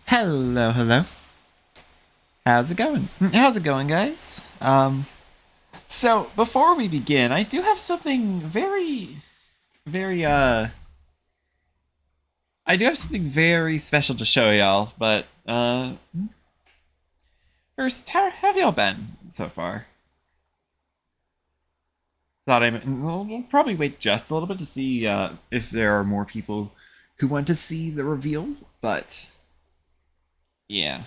Hello, hello. How's it going? How's it going, guys? So before we begin, I do have something very, I do have something very special to show y'all. But first, how have y'all been so far? We'll probably wait just a little bit to see if there are more people who want to see the reveal. But yeah.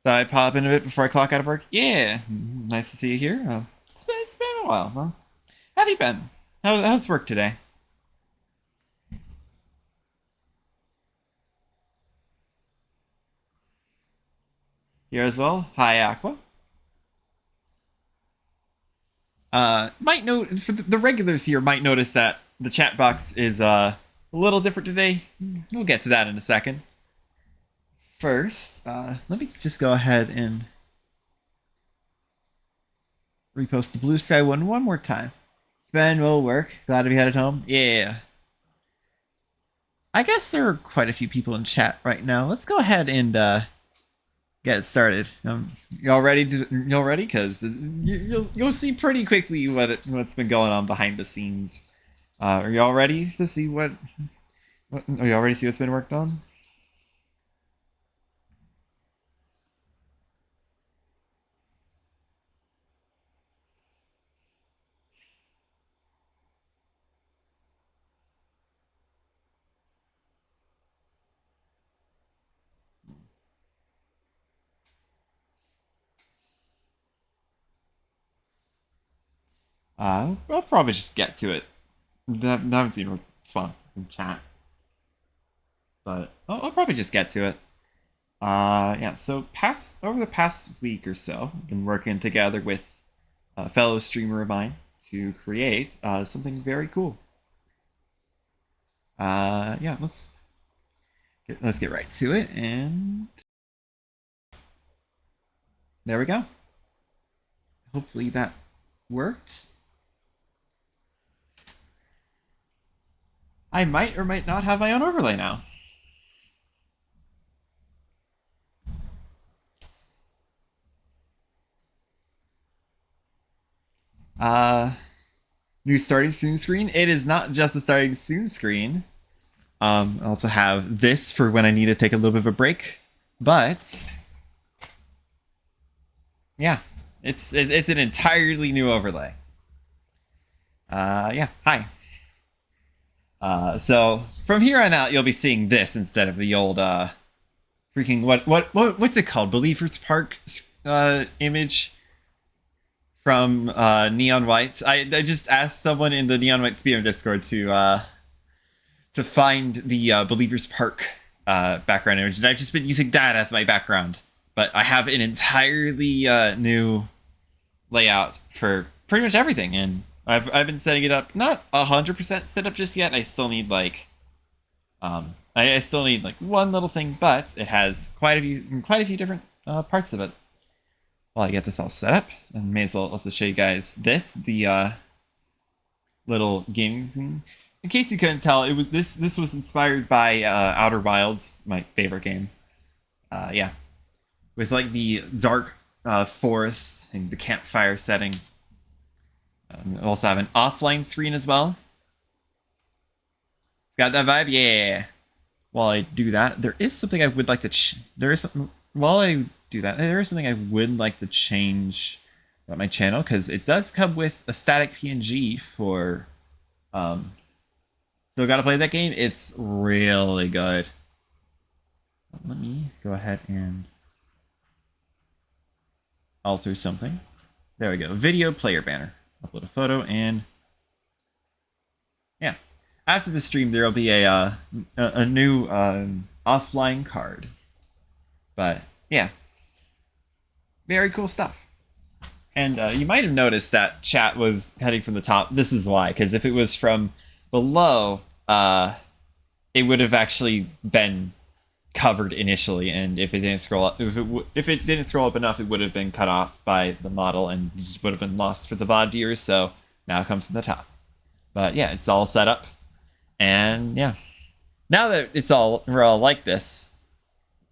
So I pop in a bit before I clock out of work. Yeah, nice to see you here. It's been a while. Huh? How have you been? How's work today? Here as well. Hi, Aqua. Might note for the regulars here might notice that the chat box is a little different today. We'll get to that in a second. First, let me just go ahead and repost the blue sky one more time. Sven will work. Glad to be headed home. Yeah. I guess there are quite a few people in chat right now. Let's go ahead and get started. Y'all ready? Y'all ready? Because you'll see pretty quickly what's been going on behind the scenes. Are y'all ready to see what? Are y'all ready to see what's been worked on? I'll probably just get to it. I haven't seen a response from chat, but I'll probably just get to it. Yeah. So over the past week or so, I've been working together with a fellow streamer of mine to create something very cool. Yeah. Let's get right to it, and there we go. Hopefully that worked. I might or might not have my own overlay now. New starting soon screen. It is not just a starting soon screen. I also have this for when I need to take a little bit of a break. But yeah, it's an entirely new overlay. Yeah, hi. So from here on out, you'll be seeing this instead of the old freaking what's it called? Believers Park image from Neon White. I just asked someone in the Neon White SPM Discord to find the Believers Park background image, and I've just been using that as my background. But I have an entirely new layout for pretty much everything, and I've been setting it up. Not 100% set up just yet. I still need like I still need like one little thing, but it has quite a few different parts of it. While I get this all set up, and may as well also show you guys the little gaming scene. In case you couldn't tell, it was this was inspired by Outer Wilds, my favorite game. Yeah, with like the dark forest and the campfire setting. I also have an offline screen as well. It's got that vibe, yeah. While I do that, there is something I would like to. There is something while I do that. There is something I would like to change about my channel because it does come with a static PNG for. Still got to play that game. It's really good. Let me go ahead and alter something. There we go. Video player banner. Upload a photo and yeah. After the stream, there will be a new offline card. But yeah, very cool stuff. And you might have noticed that chat was heading from the top. This is why, because if it was from below, it would have actually been covered initially, and if it didn't scroll up, if it didn't scroll up enough, it would have been cut off by the model and just would have been lost for the VOD viewers. So now it comes to the top. But yeah, it's all set up, and yeah, now that we're all like this.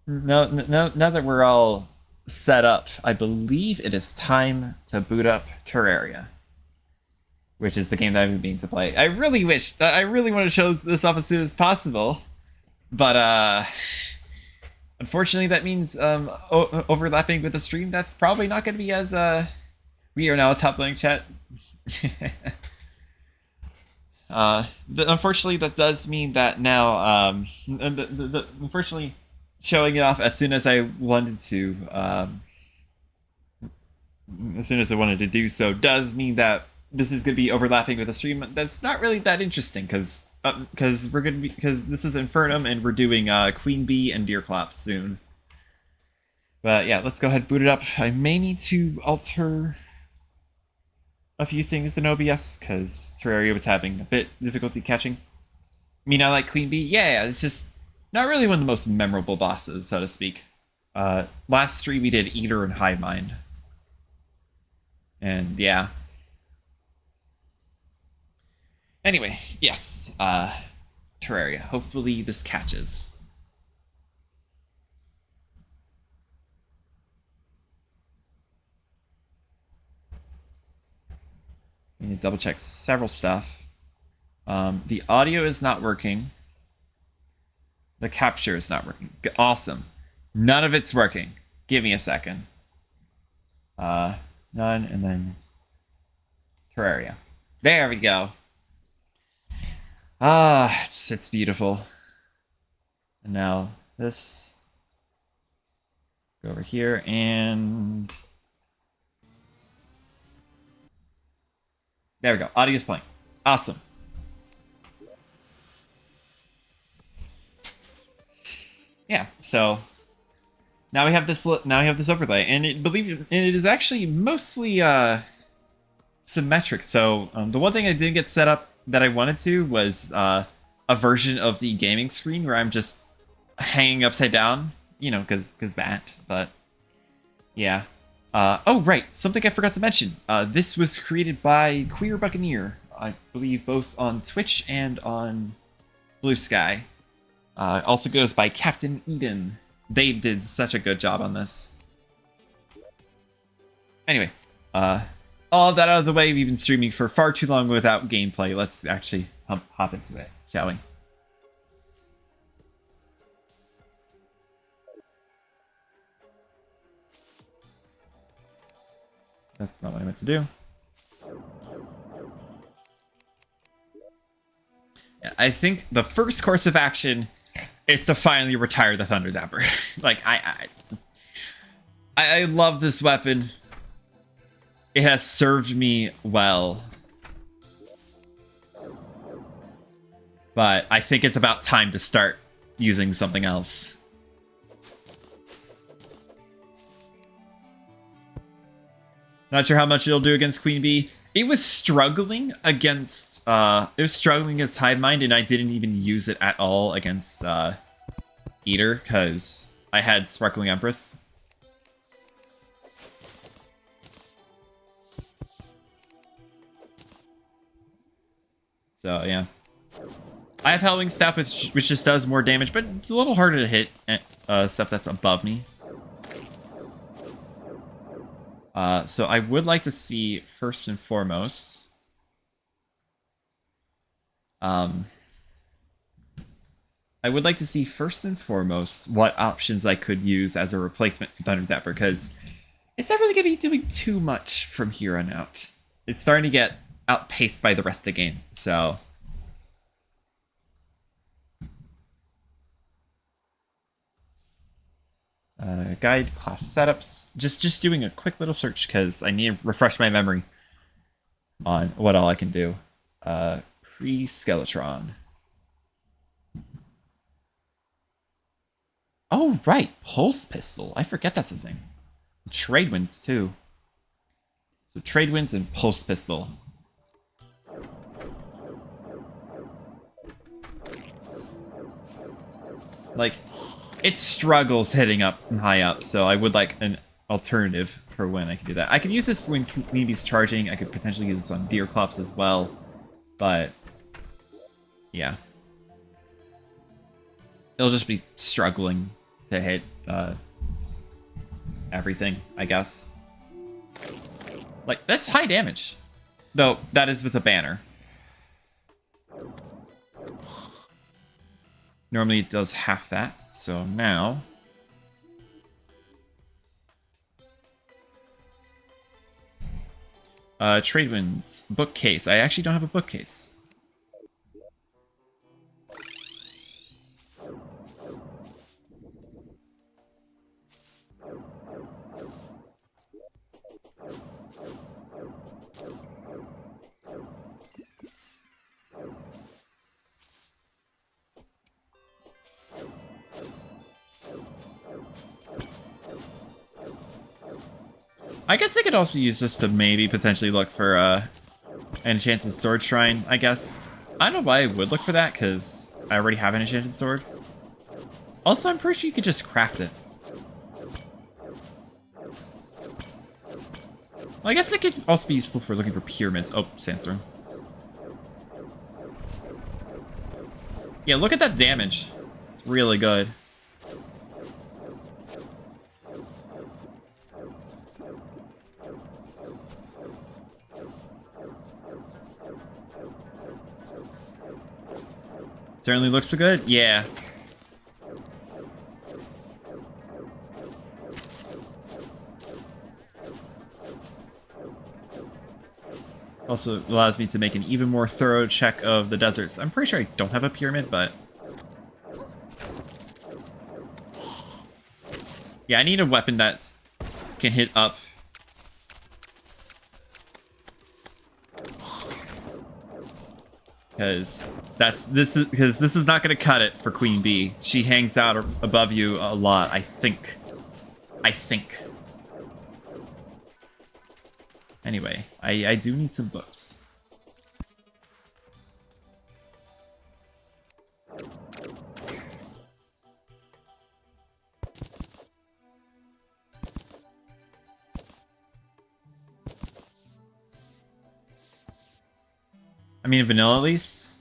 Now that we're all set up, I believe it is time to boot up Terraria, which is the game that I've been meaning to play. I really want to show this off as soon as possible, but unfortunately that means overlapping with the stream. That's probably not going to be as we are now a top lane chat. Unfortunately, that does mean that now unfortunately showing it off as soon as I wanted to do so does mean that this is going to be overlapping with a stream that's not really that interesting because this is Infernum and we're doing Queen Bee and Deerclop soon. But yeah, let's go ahead and boot it up. I may need to alter a few things in OBS because Terraria was having a bit difficulty catching. I mean, I like Queen Bee. Yeah, it's just not really one of the most memorable bosses, so to speak. Last stream we did Eater and Hive Mind. And yeah. Anyway, yes. Terraria. Hopefully this catches. I need to double check several stuff. The audio is not working. The capture is not working. Awesome. None of it's working. Give me a second. None, and then Terraria. There we go. It's beautiful. And now this. Go over here and there we go. Audio's playing. Awesome. Yeah, so now we have this overlay, and it is actually mostly symmetric. So the one thing I didn't get set up that I wanted to was a version of the gaming screen where I'm just hanging upside down, you know, because that. But yeah. Oh right, something I forgot to mention. This was created by Queer Buccaneer, I believe, both on Twitch and on Blue Sky. Also goes by Captain Eden. They did such a good job on this. Anyway, all of that out of the way, we've been streaming for far too long without gameplay. Let's actually hop into it, shall we? That's not what I meant to do. Yeah, I think the first course of action is to finally retire the Thunder Zapper. Like, I love this weapon. It has served me well. But I think it's about time to start using something else. Not sure how much it'll do against Queen Bee. It was struggling against Hive Mind, and I didn't even use it at all against Eater because I had Sparkling Empress. So yeah, I have Hellwing Staff, which just does more damage, but it's a little harder to hit stuff that's above me. So I would like to see, first and foremost, what options I could use as a replacement for Thunder Zapper, because it's not really going to be doing too much from here on out. It's starting to get outpaced by the rest of the game, so... guide class setups. Just doing a quick little search because I need to refresh my memory on what all I can do. Pre-Skeletron. Oh, right. Pulse Pistol. I forget that's a thing. Trade Winds, too. So Trade Winds and Pulse Pistol. Like, it struggles hitting up and high up, so I would like an alternative for when I can do that. I could use this when Queen Bee's charging. I could potentially use this on Deer Clops as well, but yeah. It'll just be struggling to hit everything, I guess. Like, that's high damage. Though, that is with a banner. Normally it does half that, so now... trade wins. Bookcase. I actually don't have a bookcase. I guess I could also use this to maybe potentially look for an enchanted sword shrine, I guess. I don't know why I would look for that, because I already have an enchanted sword. Also, I'm pretty sure you could just craft it. Well, I guess it could also be useful for looking for pyramids. Oh, sandstorm. Yeah, look at that damage. It's really good. Certainly looks so good. Yeah. Also allows me to make an even more thorough check of the deserts. I'm pretty sure I don't have a pyramid, but... yeah, I need a weapon that can hit up. Because this is not going to cut it for Queen Bee. She hangs out above you a lot, I think. Anyway, I do need some books. I mean, vanilla at least.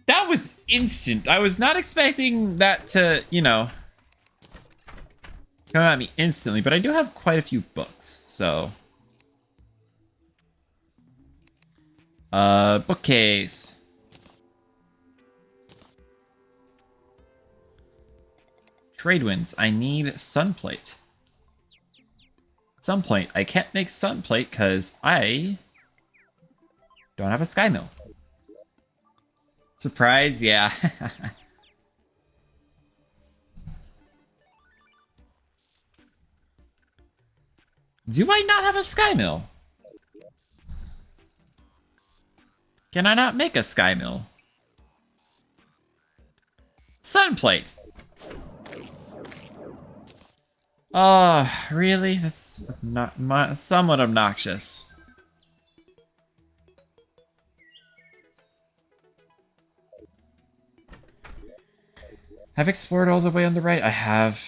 That was instant. I was not expecting that to, you know, come at me instantly, but I do have quite a few books, so. Bookcase. Trade winds. I need sunplate. Sunplate. I can't make sunplate because I don't have a sky mill. Surprise, yeah. Do I not have a sky mill? Can I not make a sky mill? Sunplate. Really? That's not somewhat obnoxious. Have explored all the way on the right? I have.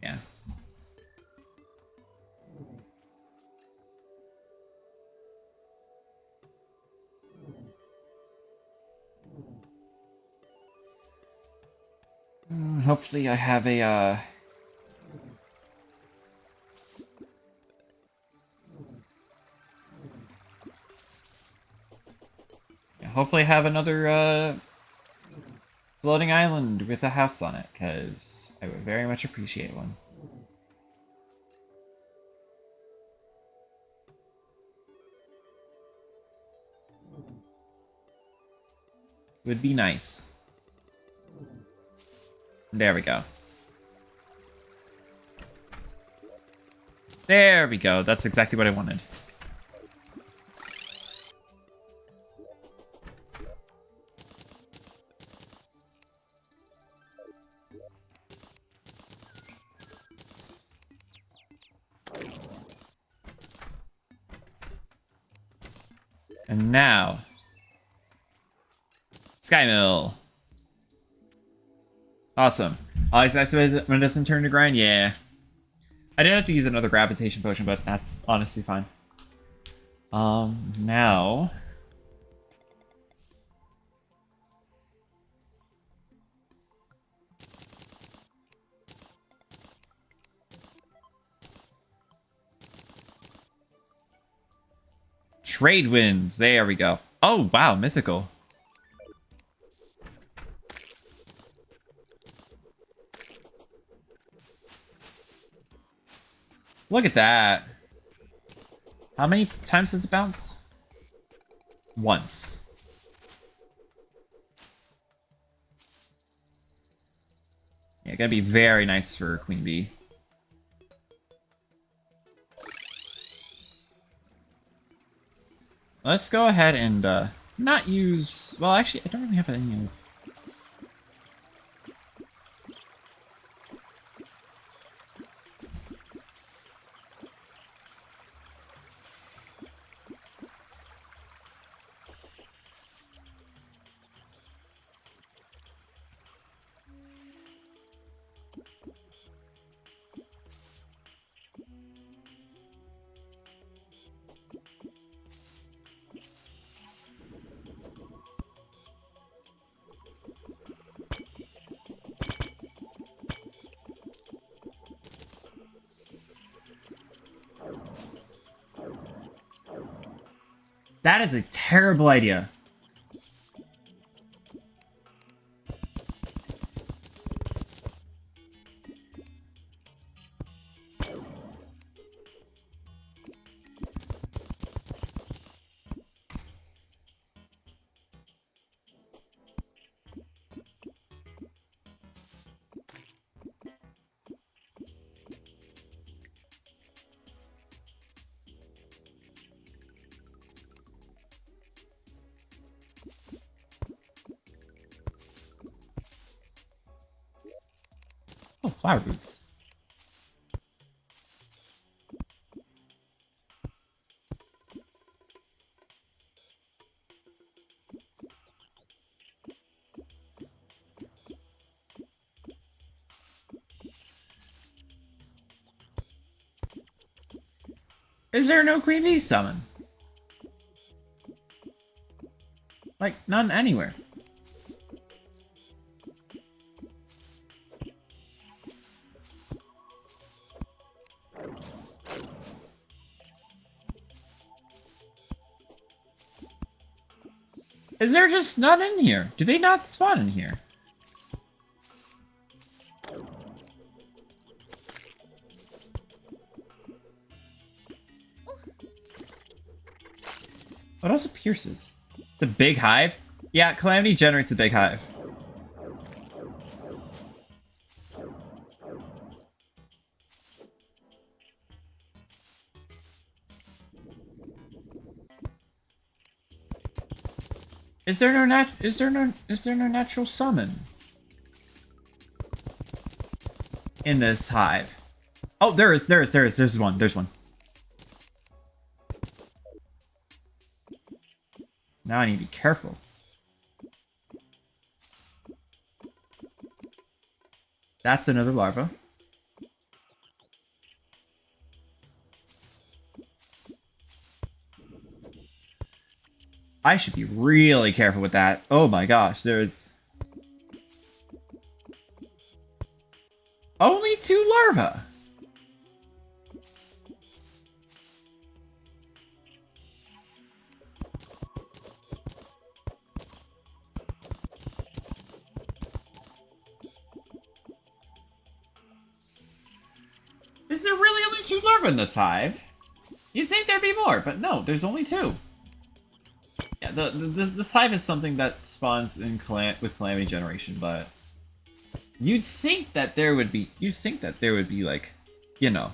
Yeah. Hopefully I have a, hopefully have another floating island with a house on it, because I would very much appreciate one. Would be nice. There we go. There we go. That's exactly what I wanted. And now, Sky Mill. Awesome. Always nice when it doesn't turn to grind. Yeah. I did have to use another gravitation potion, but that's honestly fine. Now. Trade wins. There we go. Oh, wow. Mythical. Look at that. How many times does it bounce? Once. Yeah, gonna be very nice for Queen Bee. Let's go ahead and not use... Well, actually, I don't really have any... That is a terrible idea. Oh, flower boots. Is there no Queen Bee summon? Like, none anywhere. Is there just none in here? Do they not spawn in here? What also pierces? The big hive? Yeah, Calamity generates a big hive. Is there no natural summon in this hive? Oh, there's one. There's one. Now I need to be careful. That's another larva. I should be really careful with that. Oh my gosh, there's... only 2 larvae! only 2 larvae in this hive. You'd think there'd be more, but no, there's only 2. Yeah, this hive is something that spawns in with calamity generation, but you'd think that there would be like, you know.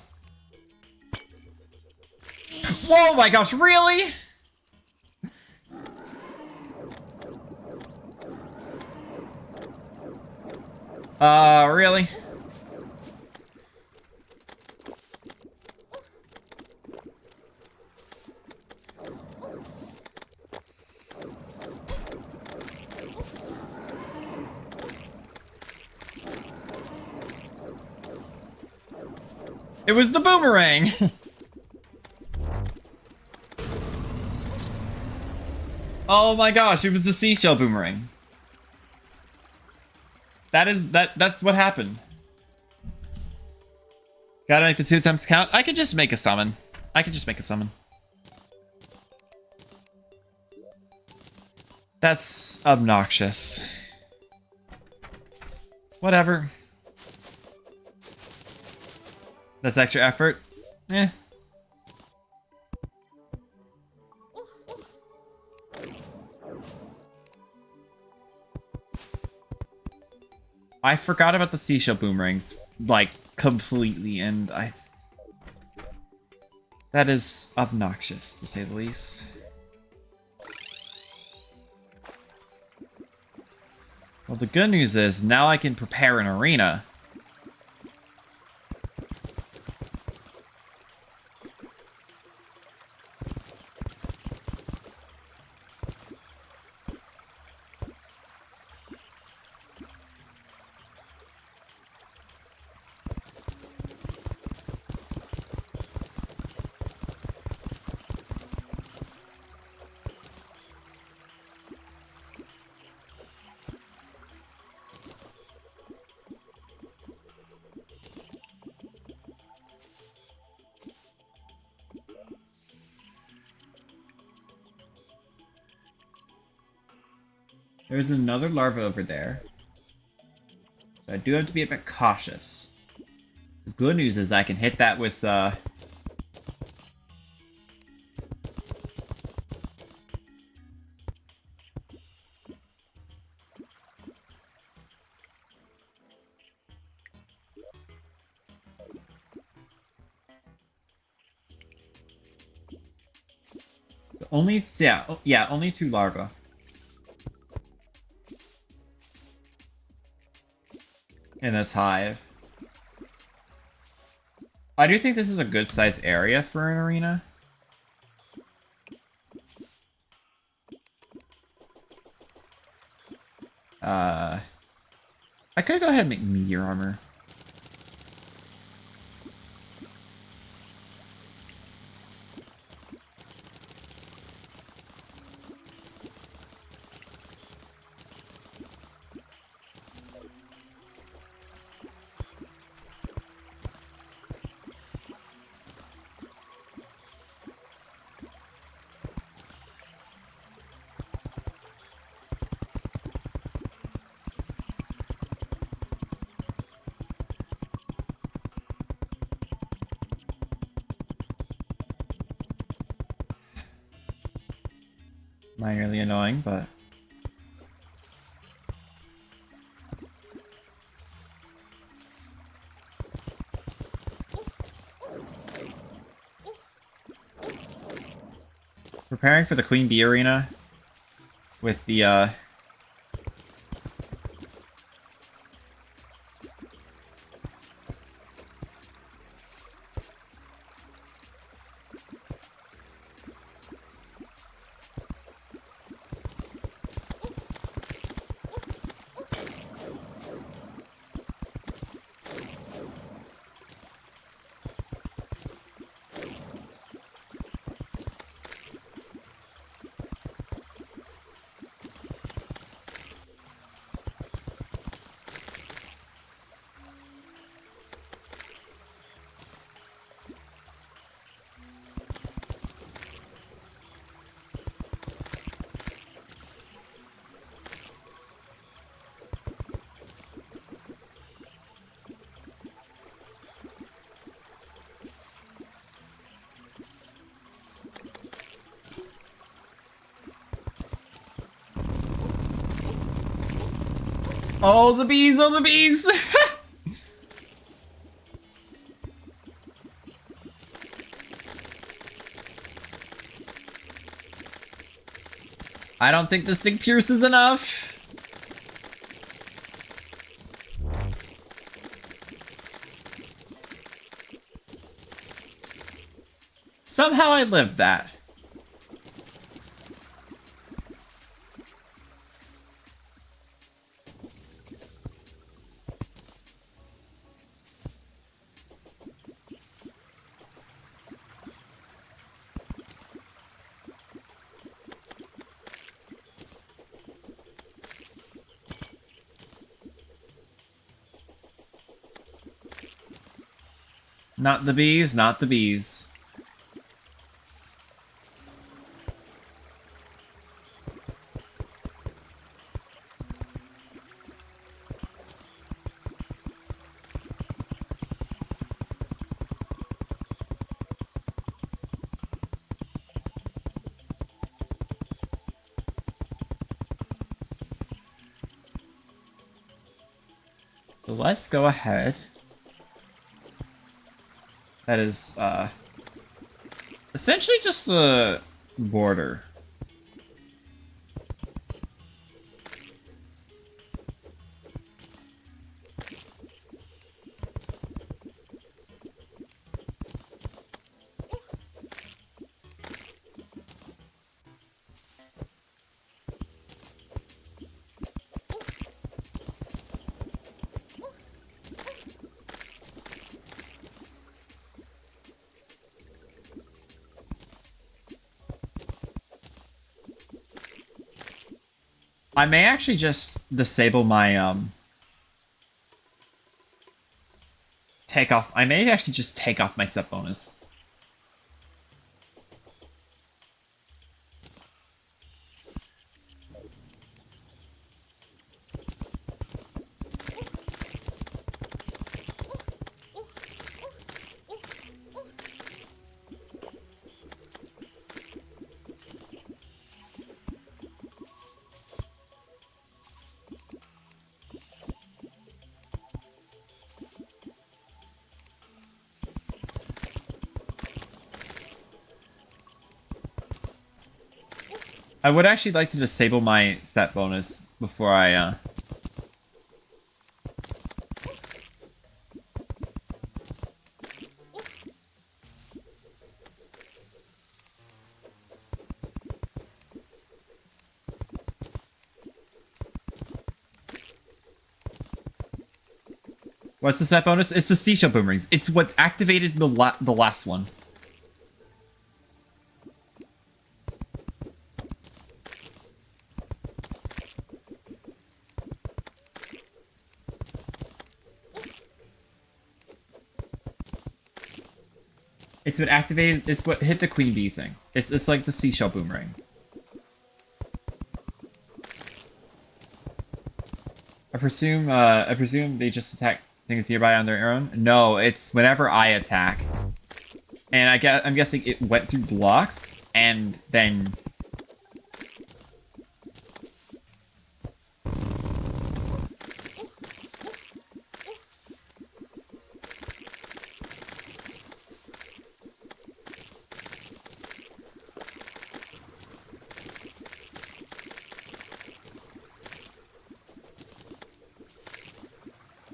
Whoa my gosh, really? Really? It was the boomerang! Oh my gosh, it was the seashell boomerang. That's what happened. Gotta make the 2 attempts count. I could just make a summon. That's obnoxious. Whatever. That's extra effort. Eh. I forgot about the seashell boomerangs, like, completely, and that is obnoxious, to say the least. Well, the good news is, now I can prepare an arena. There's another larva over there. So I do have to be a bit cautious. The good news is I can hit that with, only 2 larvae. In this hive. I do think this is a good size area for an arena. I could go ahead and make meteor armor. Minorly annoying, but... Preparing for the Queen Bee arena with the, Oh, the bees! Oh, the bees! I don't think this thing pierces enough. Somehow I lived that. Not the bees, not the bees. So let's go ahead. That is, essentially just the border. I may actually just disable my, take off. I may actually just take off my set bonus. I would actually like to disable my set bonus before I, What's the set bonus? It's the seashell boomerangs. It's what activated the last one. It's what activated. It's what hit the queen bee thing. It's like the seashell boomerang. I presume they just attack things nearby on their own. No, it's whenever I attack. And I'm guessing it went through blocks and then.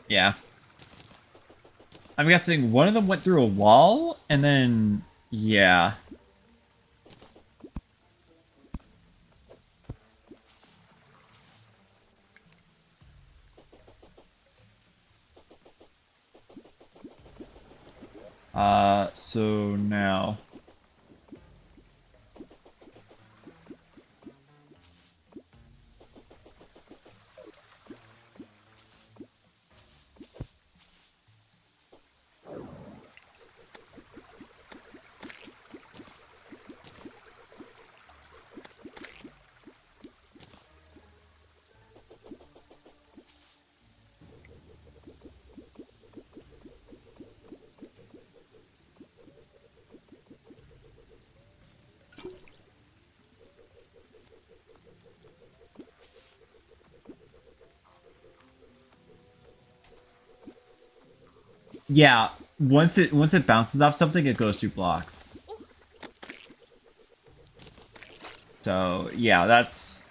Yeah. I'm guessing one of them went through a wall, and then... Yeah. So now... Yeah, once it bounces off something, it goes through blocks. So yeah, that's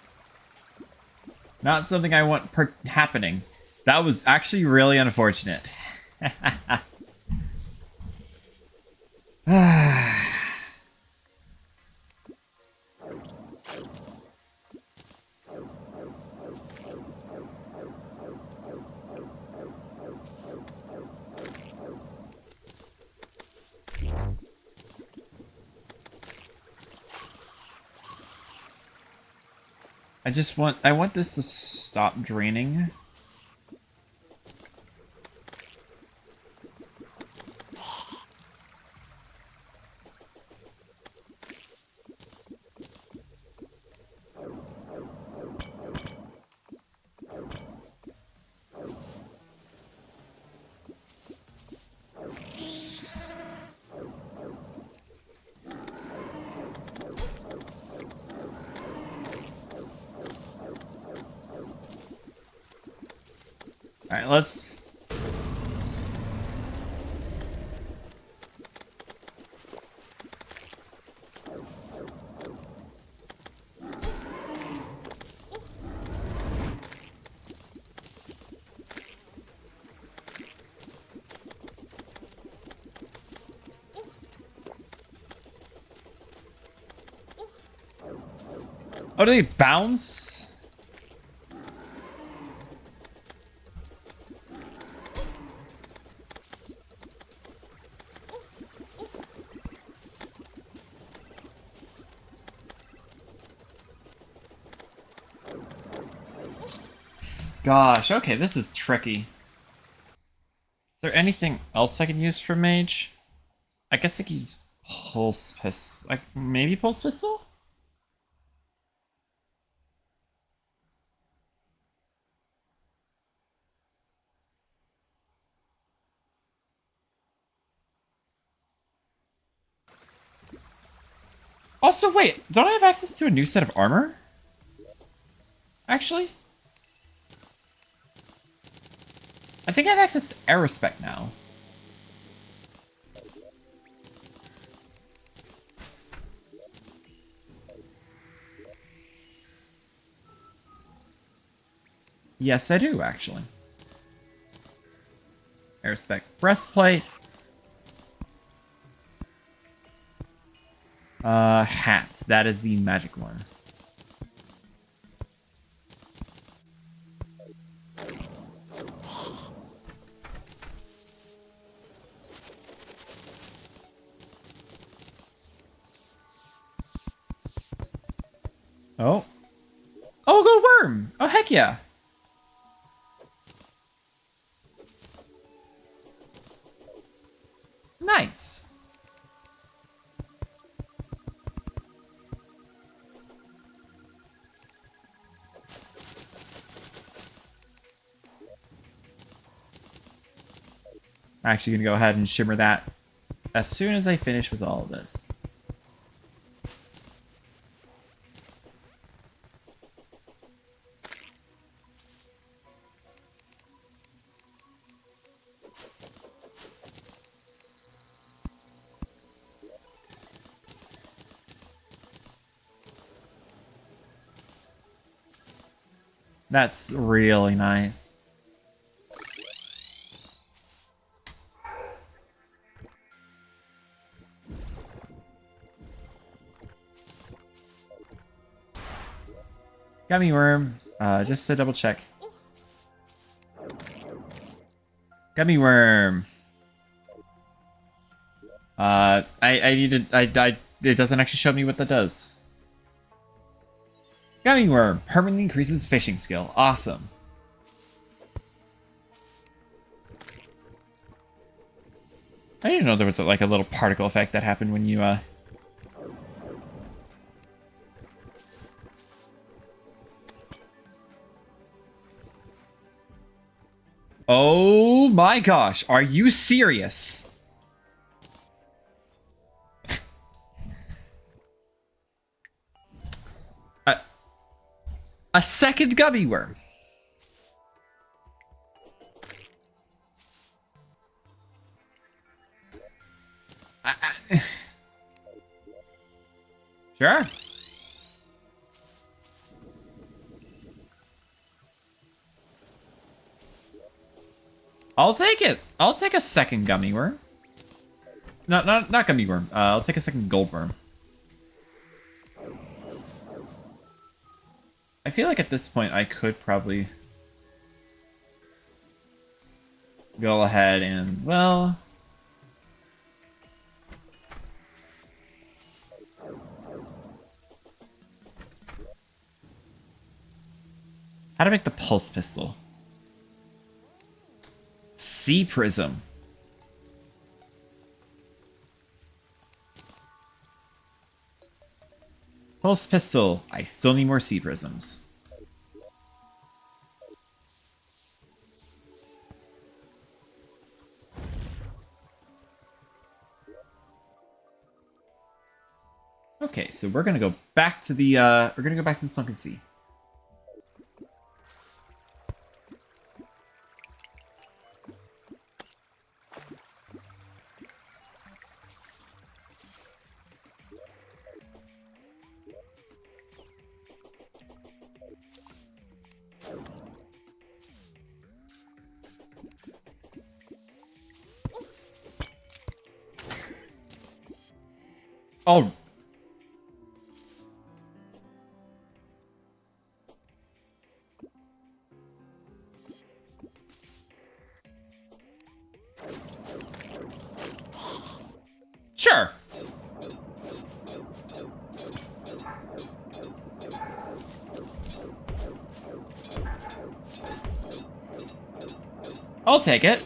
not something I want happening. That was actually really unfortunate. I want this to stop draining. All right, let's. Oh, do they bounce? Gosh, okay, this is tricky. Is there anything else I can use for mage? I guess I could use pulse pistol. Like maybe pulse pistol? Also, wait, don't I have access to a new set of armor? Actually? I think I have access to aerospec now. Yes, I do, actually. Aerospec breastplate. Hat. That is the magic one. Oh. Oh, gold worm! Oh, heck yeah! Nice. I'm actually gonna go ahead and shimmer that as soon as I finish with all of this. That's really nice. Gummy worm. Just to double check. Gummy worm. I need to. It doesn't actually show me what that does. Gummy worm permanently increases fishing skill. Awesome. I didn't know there was like a little particle effect that happened when you Oh my gosh, are you serious? A second gummy worm. Sure. I'll take it. I'll take a second gummy worm. No, not gummy worm. I'll take a second gold worm. I feel like at this point I could probably go ahead and, well... How to make the pulse pistol. Sea prism. Pulse pistol. I still need more sea prisms. Okay, so we're gonna go back to the Sunken Sea. Oh. Sure. I'll take it.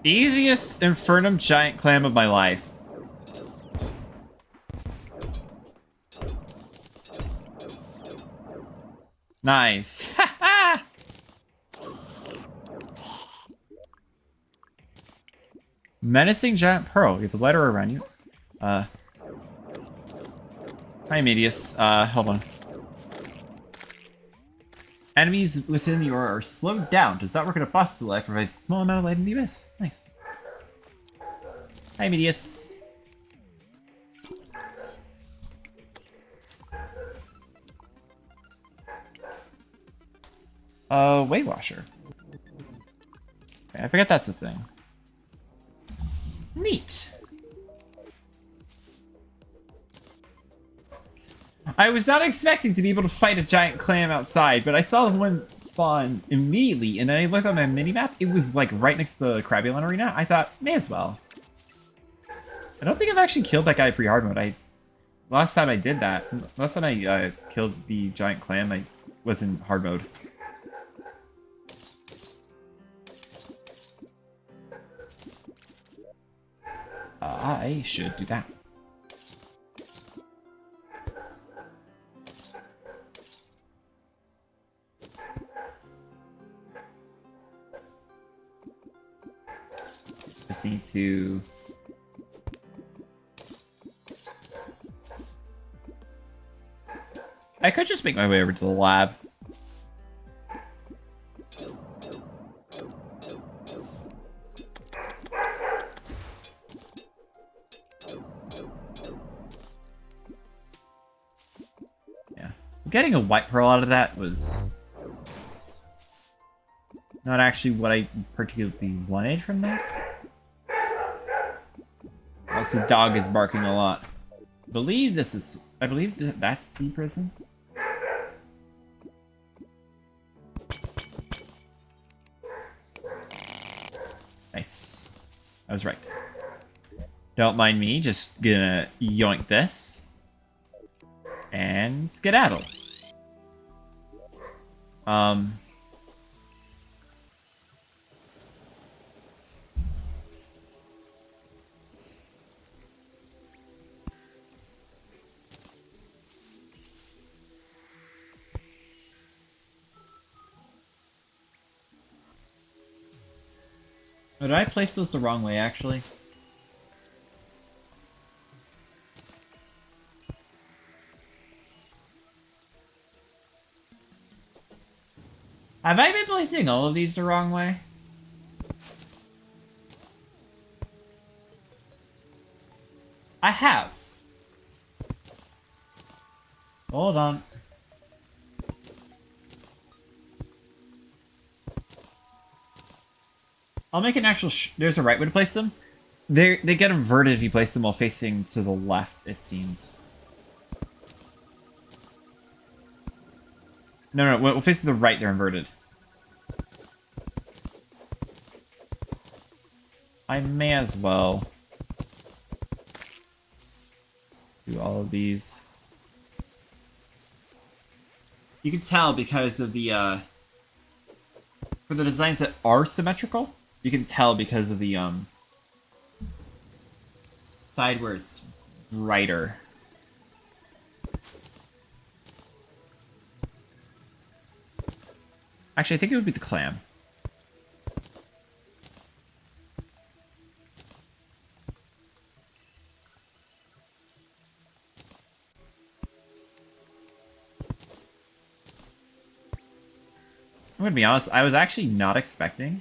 Easiest Infernum giant clam of my life. Nice. Menacing giant pearl. You have the letter around you. Hi, Medius. Hold on. Enemies within the aura are slowed down. Does not work at a boss select. Provides a small amount of light in the abyss. Nice. Hi, Medius. Weight Washer. Okay, I forget that's the thing. Neat. I was not expecting to be able to fight a giant clam outside, but I saw one spawn immediately, and then I looked on my minimap. It was like right next to the Crabulon arena. I thought, may as well. I don't think I've actually killed that guy pre-hard mode. Last time I did that, last time I killed the giant clam, I was in hard mode. I should do that. I need to... I could just make my way over to the lab. Yeah. Getting a white pearl out of that was not actually what I particularly wanted from that. Also, the dog is barking a lot. I believe that's sea prison. Nice. I was right. Don't mind me, just gonna yoink this. And skedaddle. Um, did I place those the wrong way, actually? Have I been placing all of these the wrong way? I have. Hold on. I'll make an actual... There's a right way to place them. They get inverted if you place them while facing to the left, it seems. No, we'll face to the right, they're inverted. I may as well do all of these. You can tell because of the, for the designs that are symmetrical, you can tell because of the, side where it's brighter. Actually, I think it would be the clam. I'm gonna be honest, I was actually not expecting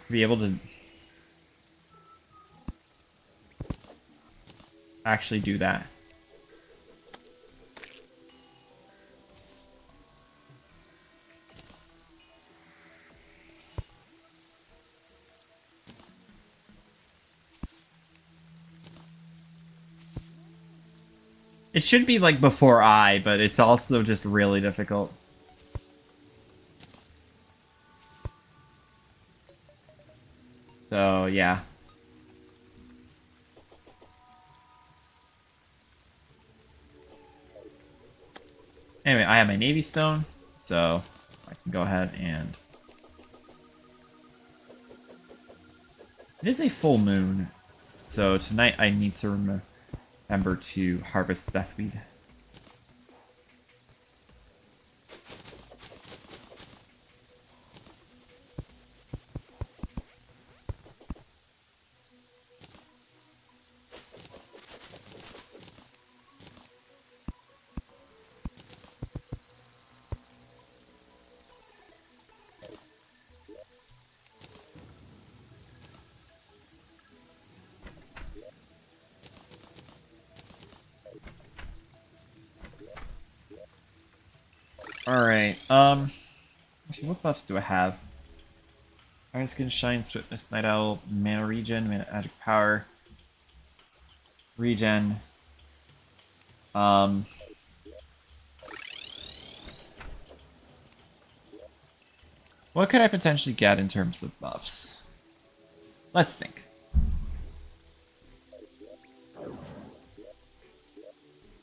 to be able to actually do that. It should be like before I, but it's also just really difficult. So, yeah. Anyway, I have my Navy Stone, so I can go ahead and... It is a full moon, so tonight I need to remember to harvest Deathweed. Alright, actually, what buffs do I have? Iron Skin, Shine, Swiftness, Night Owl, Mana Regen, Magic Power, Regen. What could I potentially get in terms of buffs? Let's think.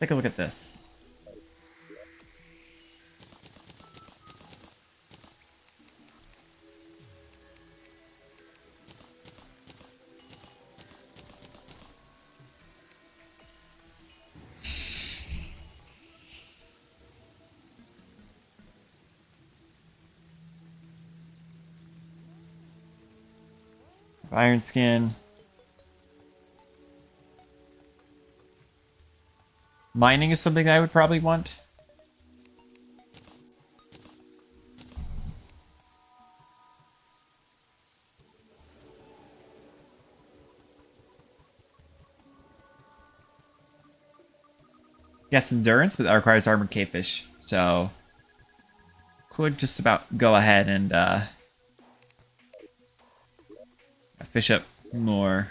Take a look at this. Iron Skin. Mining is something I would probably want. Yes, endurance, but that requires armored cavefish. So could just about go ahead and fish up more.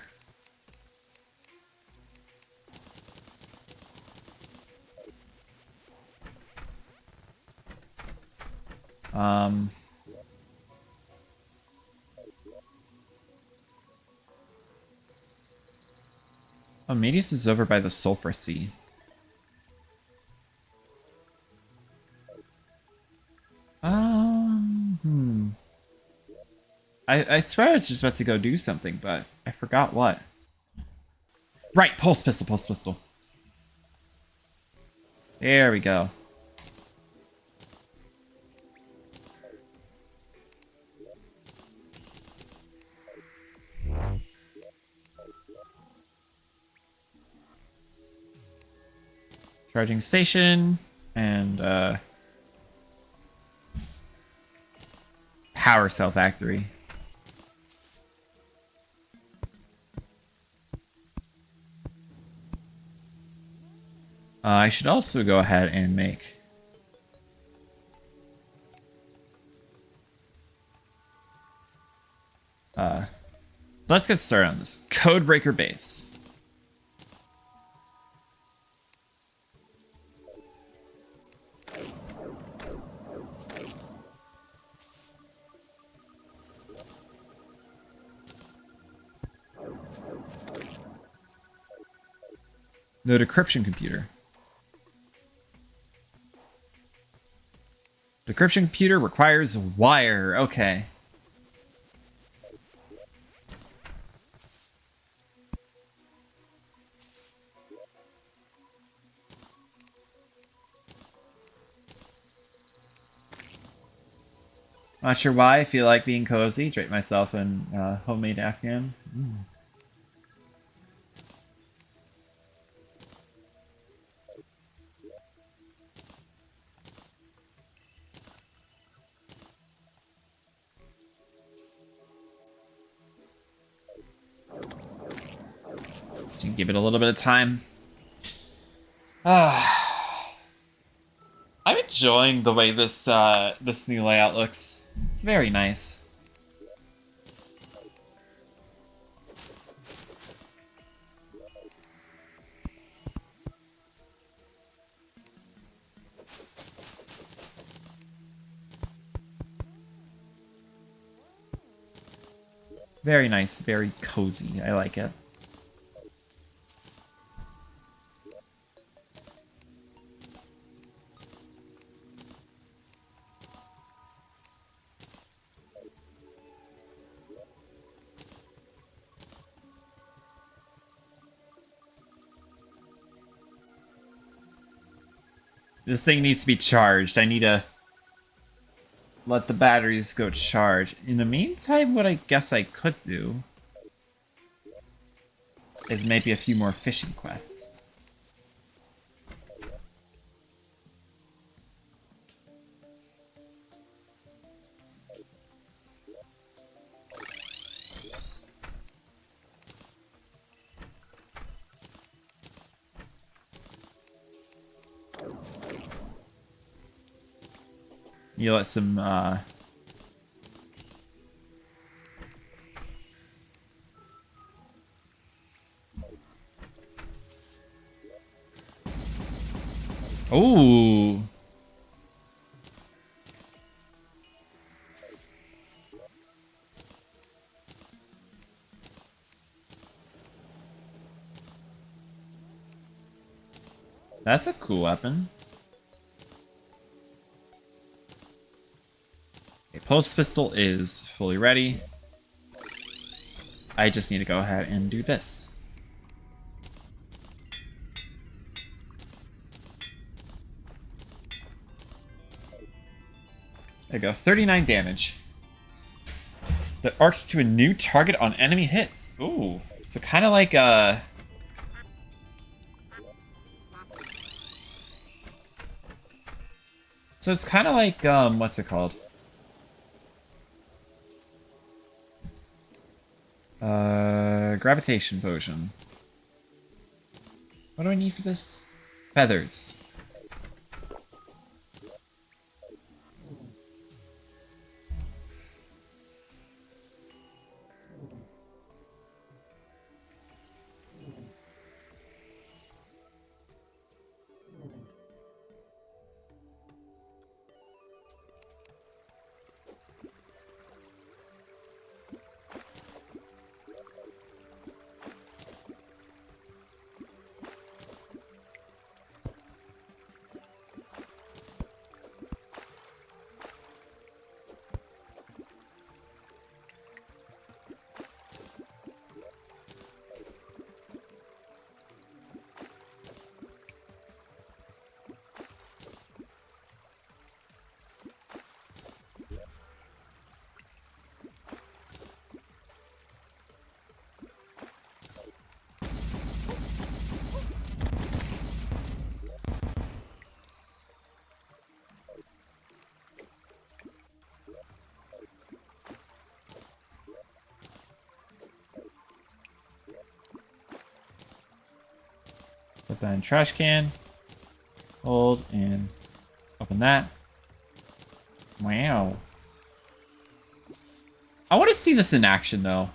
Oh, Medius is over by the Sulphur Sea. I swear I was just about to go do something, but I forgot what. Right, pulse pistol, pulse pistol. There we go. Charging station and power cell factory. I should also go ahead and make let's get started on this. Codebreaker base. No decryption computer. Decryption computer requires wire. Okay. Not sure why. I feel like being cozy. Drape myself in homemade Afghan. Just give it a little bit of time. I'm enjoying the way this this new layout looks. It's very nice. Very nice, very cozy. I like it. This thing needs to be charged. I need to let the batteries go charge. In the meantime, what I guess I could do is maybe a few more fishing quests. You let some ooh. That's a cool weapon. Okay, pulse pistol is fully ready. I just need to go ahead and do this. There you go, 39 damage. That arcs to a new target on enemy hits. Ooh, so kind of like so it's kind of like what's it called? Gravitation potion. What do I need for this? Feathers. that in trash can. Hold and open that. Wow. I want to see this in action, though.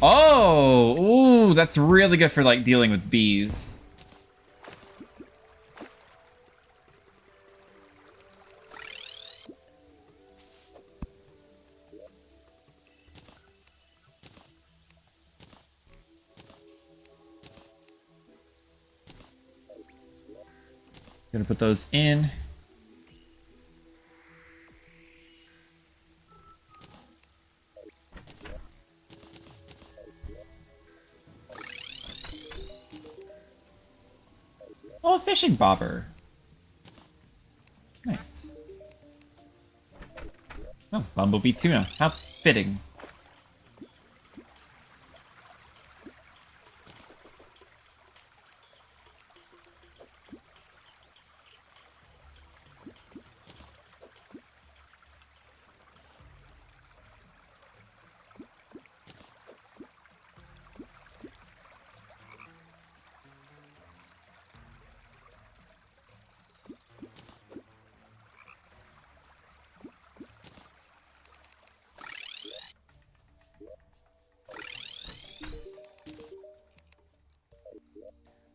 Oh, ooh, that's really good for like dealing with bees. Gonna put those in. Oh, a fishing bobber. Nice. Oh, bumblebee tuna. How fitting.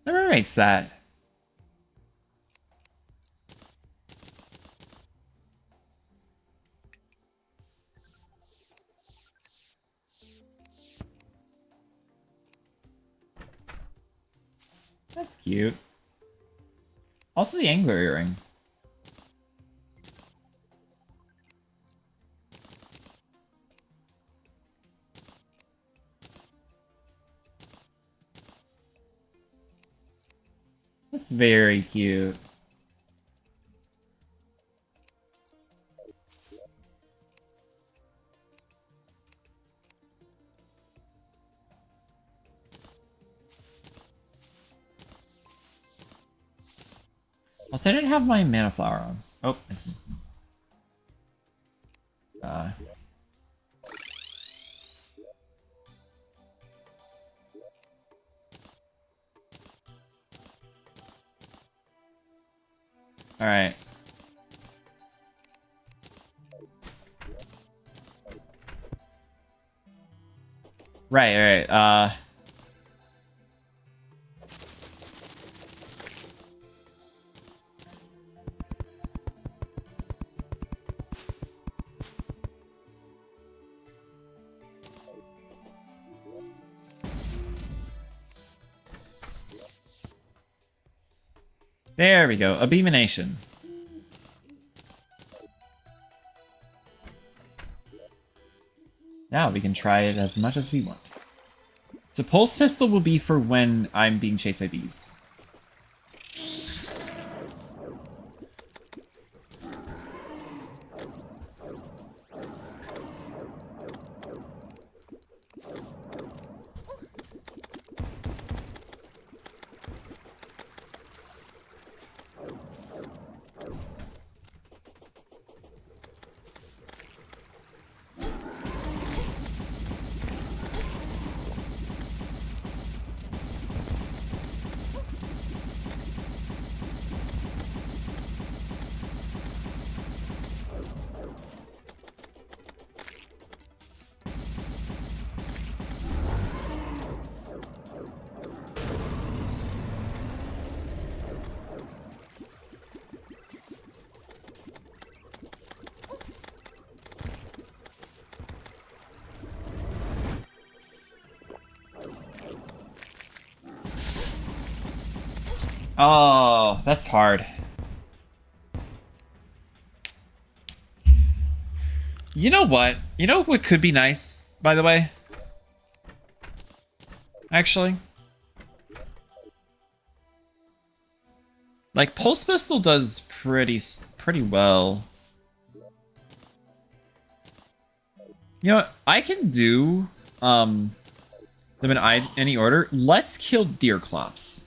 Never makes that. That's cute. Also the angler earring. That's very cute. Also, I didn't have my mana flower on. Oh. Alright. Right. There we go. Abomination. Now we can try it as much as we want. So Pulse Pistol will be for when I'm being chased by bees. Oh, that's hard. You know what? You know what could be nice, by the way? Actually. Like, Pulse Pistol does pretty well. You know what? I can do, them in any order. Let's kill Deerclops.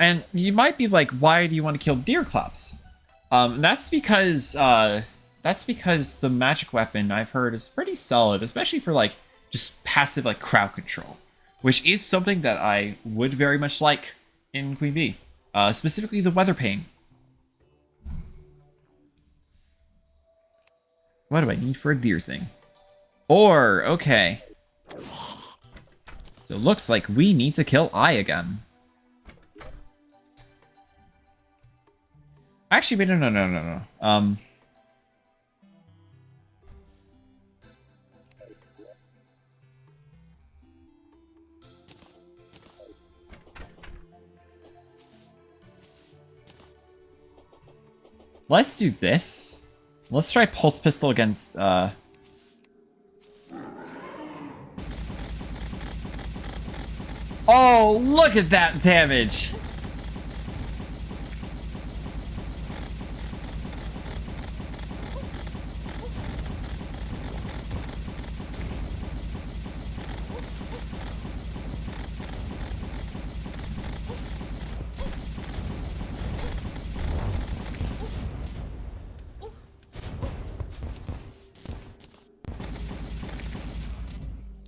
And you might be like, why do you want to kill deer claps? That's because the magic weapon I've heard is pretty solid, especially for like just passive like crowd control, which is something that I would very much like in Queen Bee. Specifically the weather pane. What do I need for a deer thing? Or, okay. So it looks like we need to kill I again. Actually, wait, no. Let's do this. Let's try Pulse Pistol against, Oh, look at that damage!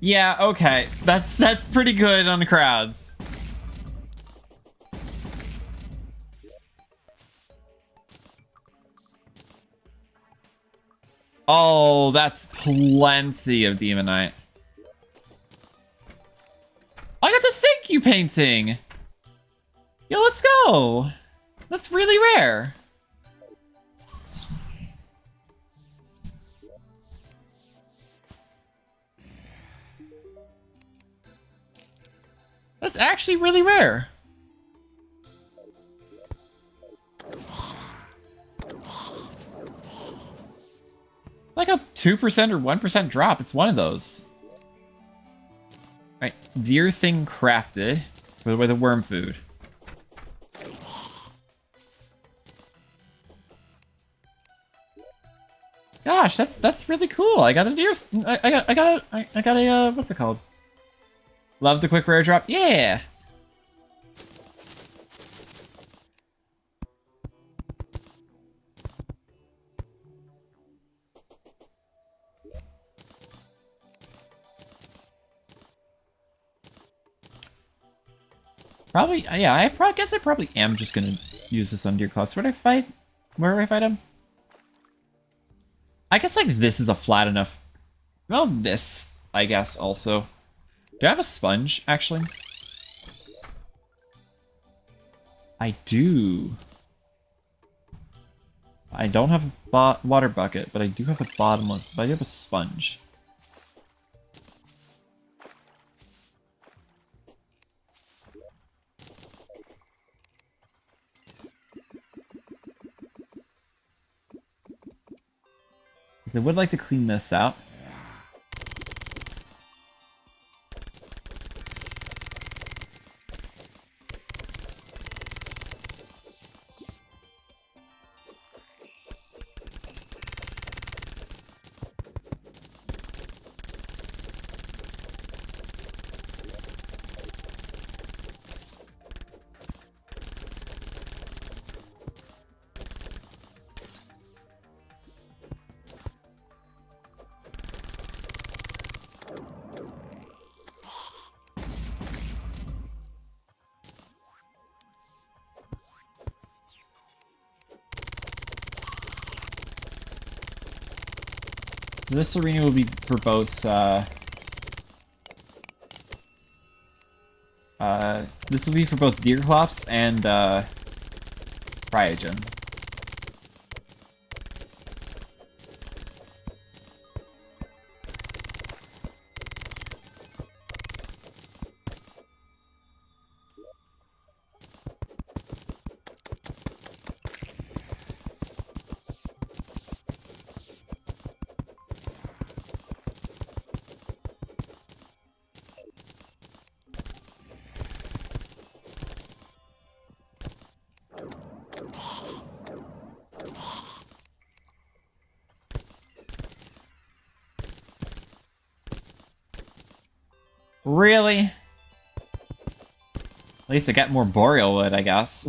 Yeah, okay. That's pretty good on the crowds. Oh, that's plenty of Demonite. I got the thank you painting! Yo, let's go! That's really rare. That's actually really rare. It's like a 2% or 1% drop. It's one of those. Alright, deer thing crafted with the worm food. Gosh, that's really cool. I got a deer. I got a what's it called? Love the quick rare drop. Yeah. Probably, yeah. I guess I probably am just gonna use this on deer claws. Where do I fight? Where do I fight him? I guess like this is a flat enough. Well, this I guess also. Do I have a sponge actually? I do. I don't have a water bucket, but I do have a bottomless. But I do have a sponge. I would like to clean this out. This arena will be for both, this will be for both Deerclops and, Cryogen. Really? At least I get more boreal wood, I guess.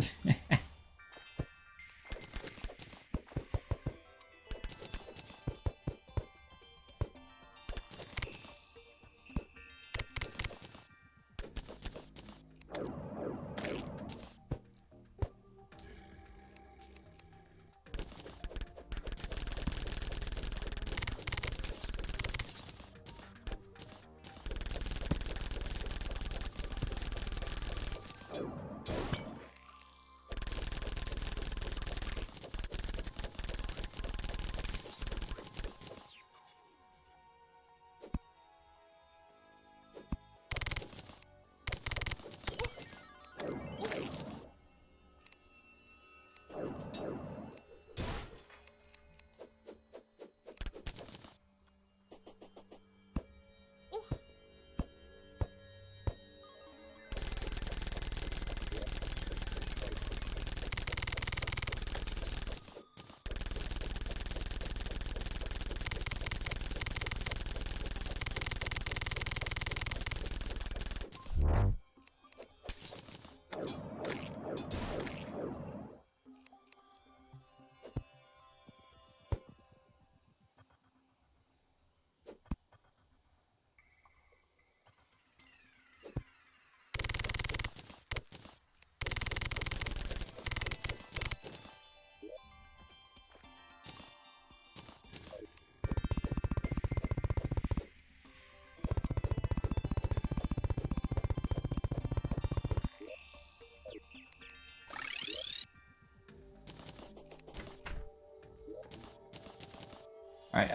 Alright,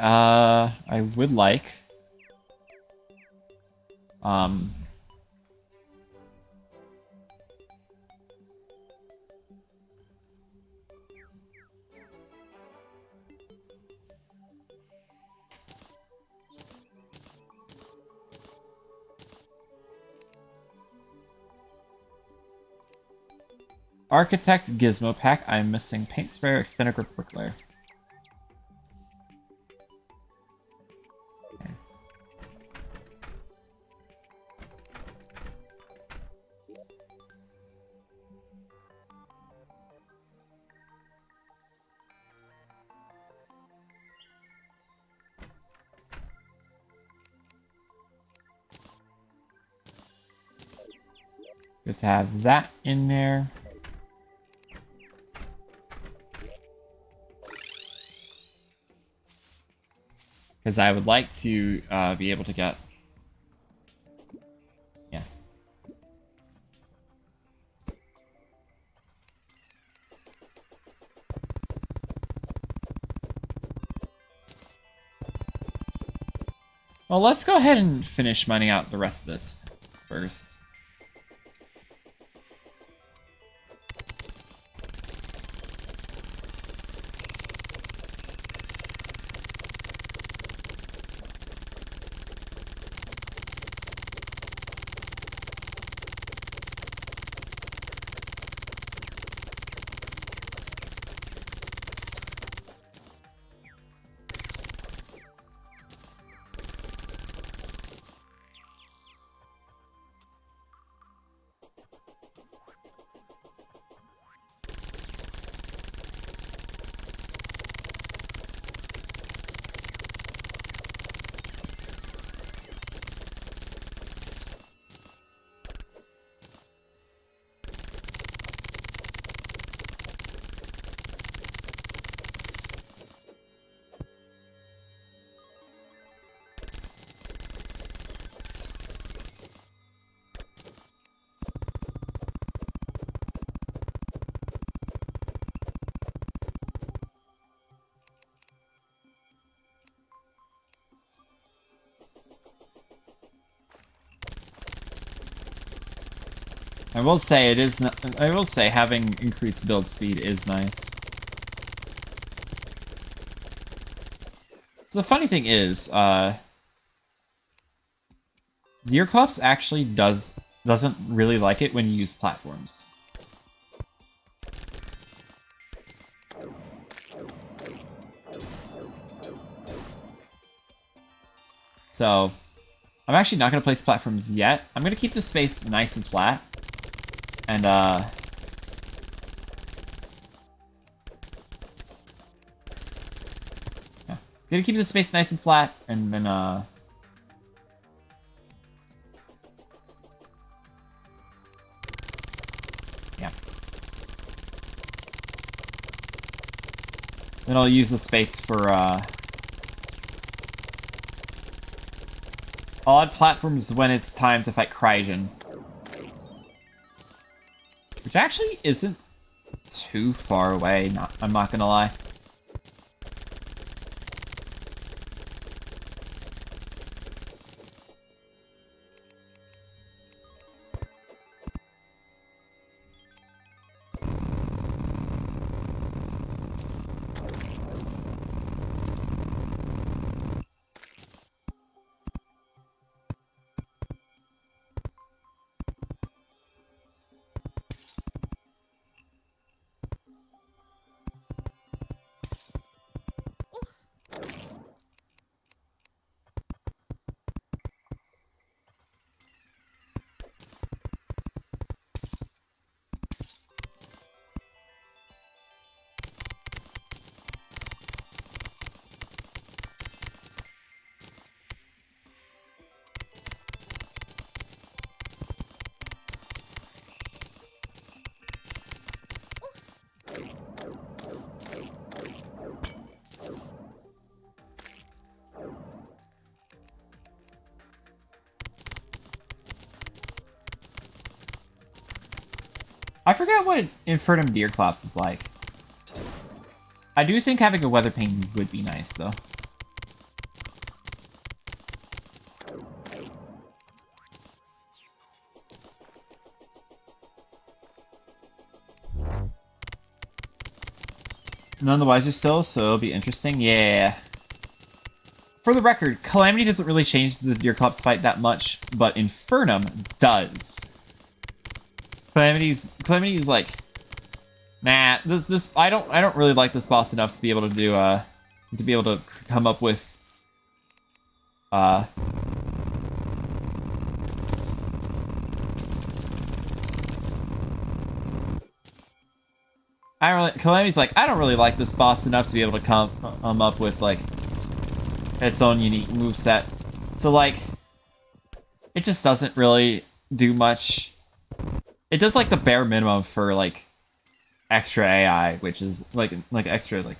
I would like... Architect Gizmo Pack. I'm missing Paint Sprayer, Extended Grip Bricklayer. Okay. Good to have that in there. Because I would like to be able to get... Yeah. Well, let's go ahead and finish mining out the rest of this first. I will say it is. I will say having increased build speed is nice. So the funny thing is, Deerclops actually doesn't really like it when you use platforms. So I'm actually not going to place platforms yet. I'm going to keep the space nice and flat. And yeah. Gotta keep the space nice and flat, and then yeah. Then I'll use the space for I'll add platforms when it's time to fight Crygen. Which actually isn't too far away, I'm not gonna lie. I forgot what Infernum Deerclops is like. I do think having a weather pane would be nice, though. None the wiser still, so it'll be interesting. Yeah. For the record, Calamity doesn't really change the Deerclops fight that much, but Infernum does. Calamity's like, nah, this I don't really like this boss enough to be able to do come up with Calamity's like, I don't really like this boss enough to be able to come up with like its own unique moveset. So like it just doesn't really do much. It does like the bare minimum for like extra AI, which is like extra like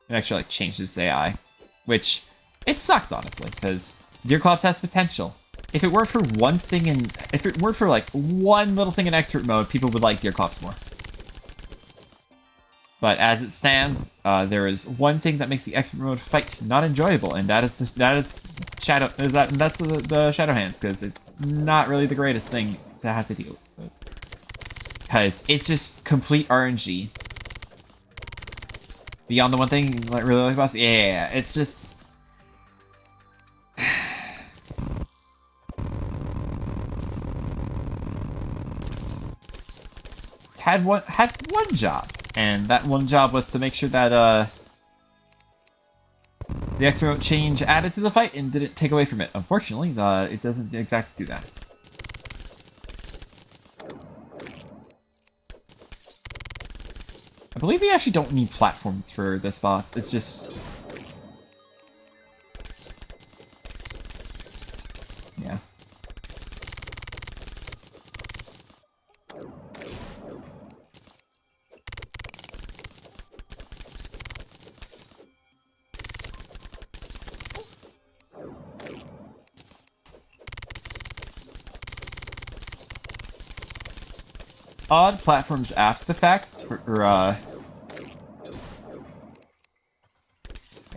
an extra like change its AI, which it sucks honestly because Deerclops has potential. If it weren't for one thing if it weren't for like one little thing in expert mode, people would like Deerclops more. But as it stands, there is one thing that makes the expert mode fight not enjoyable, and that's the Shadow Hands, because it's not really the greatest thing to have to deal with. Because it's just complete RNG. Beyond the one thing I really like about it, yeah, it's just had one job, and that one job was to make sure that the expert mode change added to the fight and didn't take away from it. Unfortunately, it doesn't exactly do that. I believe we actually don't need platforms for this boss. It's just... yeah. Odd platforms after the fact, yeah,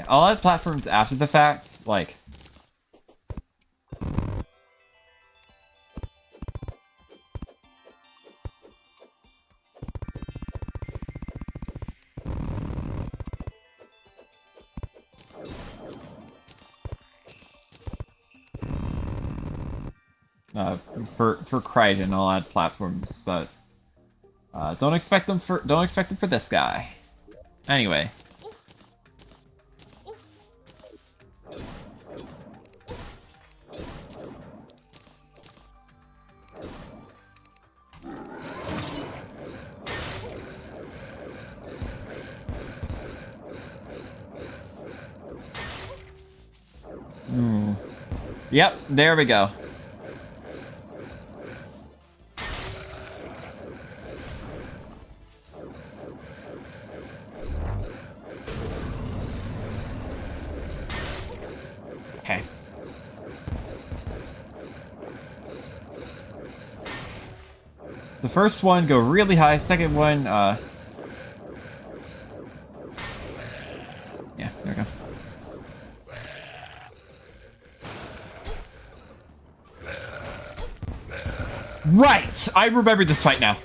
I'll add platforms after the fact, like... for Crygen, I'll add platforms, but don't expect them for this guy. Anyway. Yep, there we go. Okay. The first one go really high, second one, yeah, there we go. Right! I remember this fight now.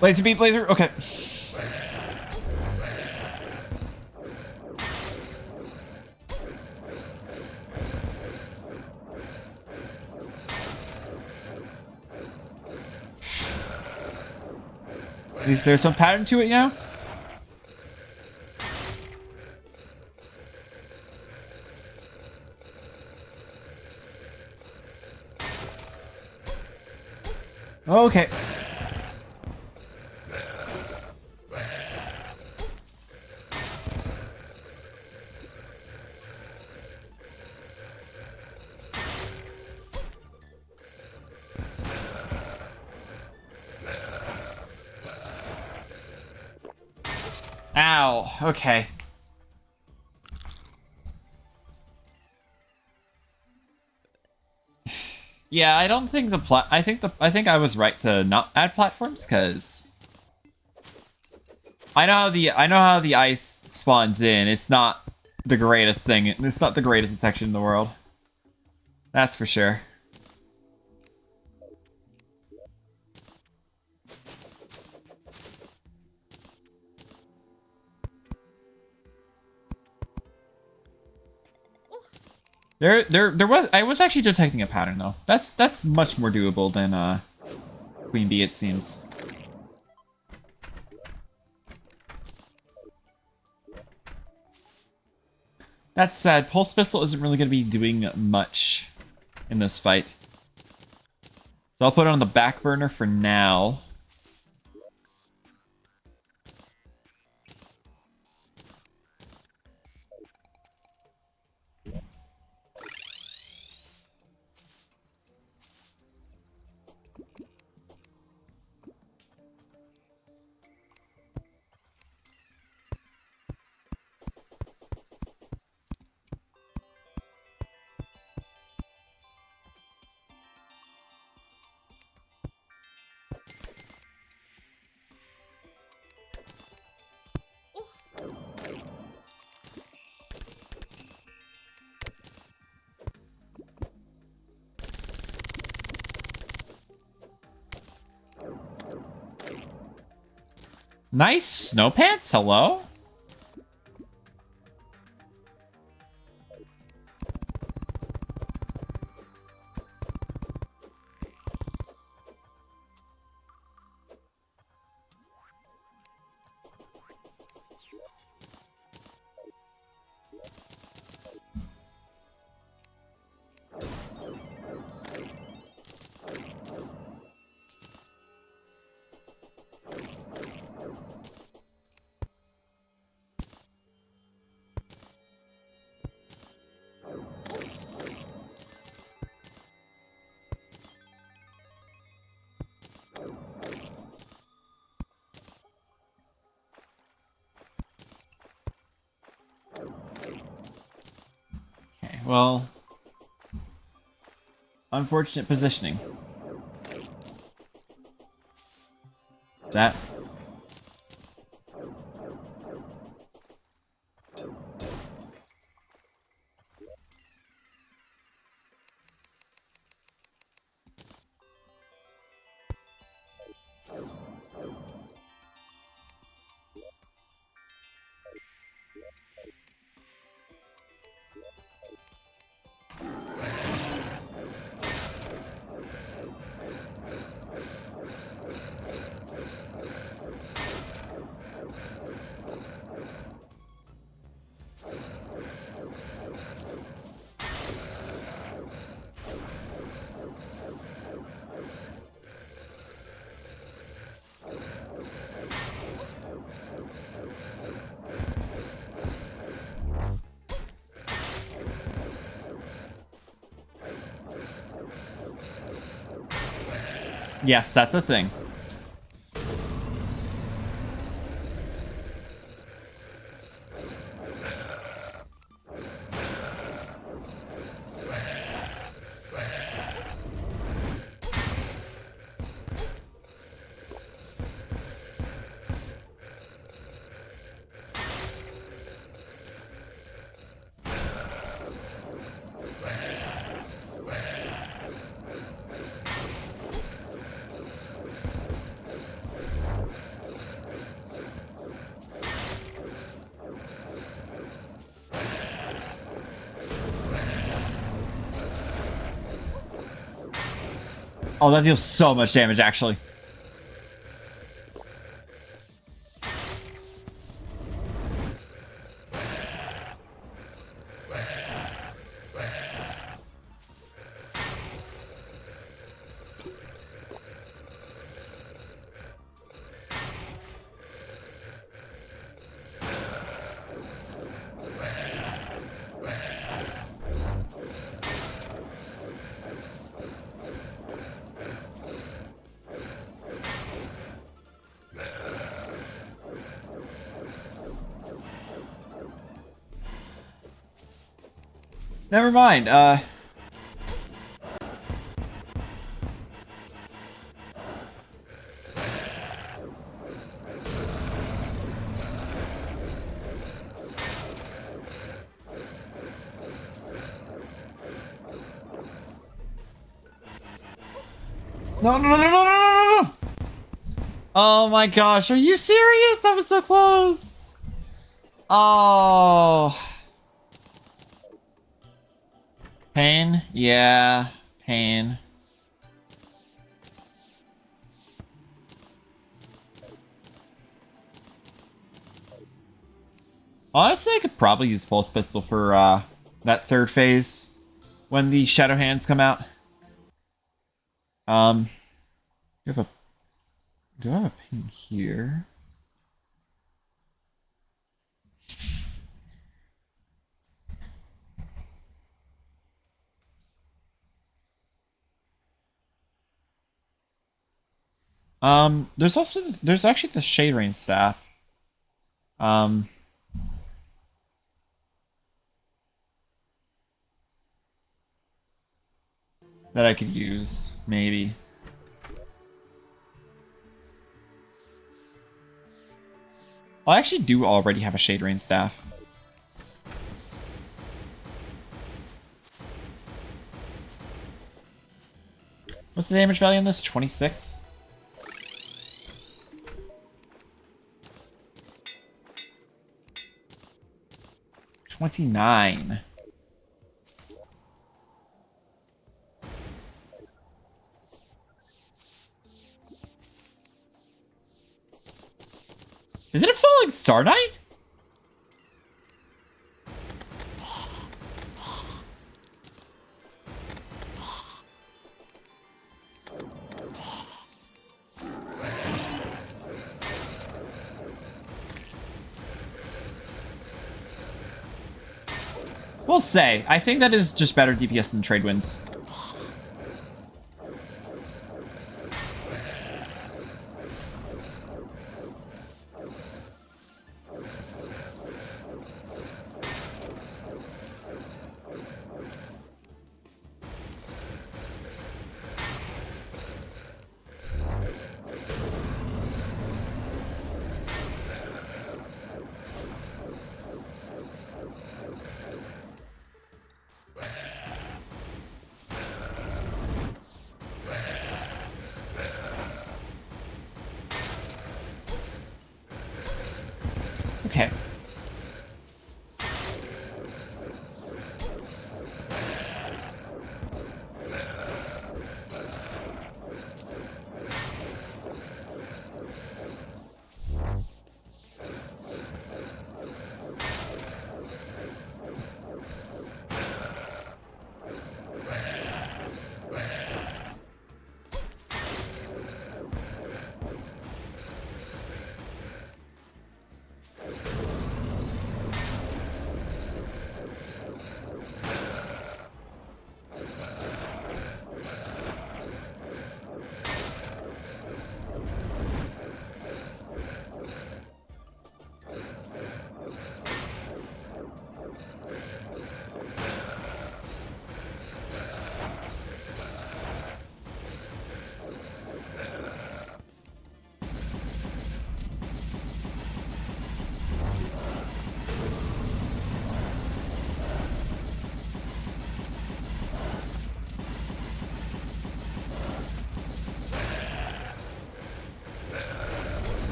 Laser beam, laser, okay. Is there some pattern to it now? Okay. Ow. Okay. Yeah, I don't think I think I was right to not add platforms because I know how the ice spawns in. It's not the greatest thing. It's not the greatest detection in the world. That's for sure. I was actually detecting a pattern though. That's much more doable than Queen Bee, it seems. That said, Pulse Pistol isn't really going to be doing much in this fight. So I'll put it on the back burner for now. Nice snow pants, hello? Okay, well, unfortunate positioning. That. Yes, that's a thing. Oh, that deals so much damage, actually. Never mind. No, no, no, no, no, no, no, no! Oh my gosh, are you serious? That was so close. Oh. Pain? Yeah, pain. Honestly, I could probably use Pulse Pistol for that third phase when the Shadow Hands come out. You have a... Do I have a pain here? There's actually the Shade Rain Staff. Um, that I could use, maybe. I actually do already have a Shade Rain Staff. What's the damage value on this? 26? 29. Is it a Falling Star Knight? We'll say. I think that is just better DPS than Trade Winds. Okay.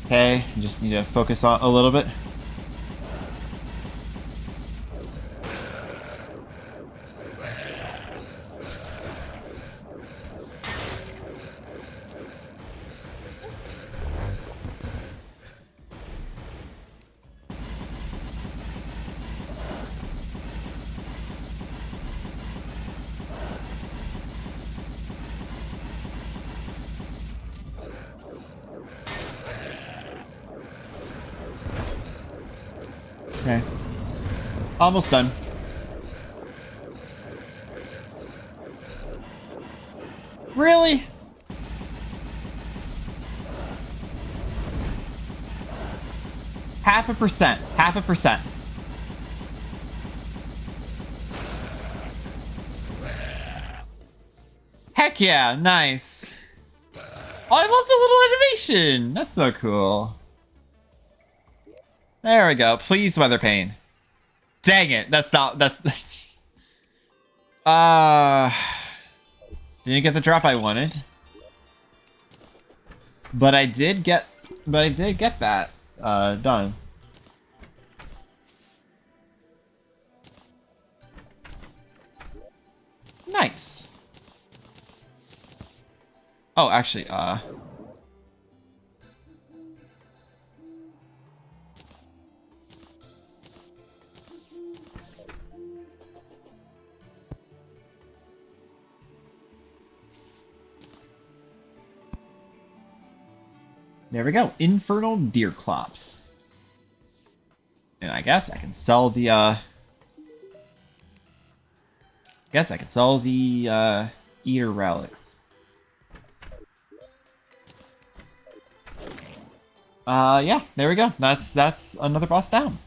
Okay, just need to focus on a little bit. Okay. Almost done. Really? Half a percent. Half a percent. Heck yeah, nice. Oh, I love the little animation. That's so cool. There we go. Please, Weather Pane. Dang it. That's not... That's... uh... Didn't get the drop I wanted. But I did get... But I did get that done. Nice. Oh, actually, there we go. Infernal Deerclops. And I guess I can sell the, guess I can sell the, Eater Relics. Yeah, there we go. That's another boss down.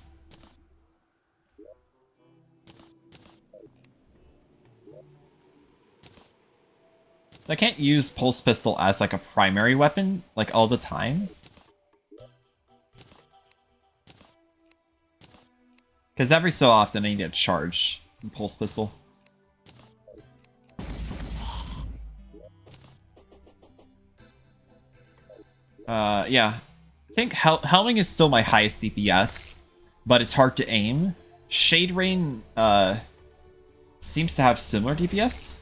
I can't use Pulse Pistol as, like, a primary weapon, like, all the time. Because every so often I need to charge Pulse Pistol. Yeah. I think Helming is still my highest DPS, but it's hard to aim. Shade Rain, seems to have similar DPS.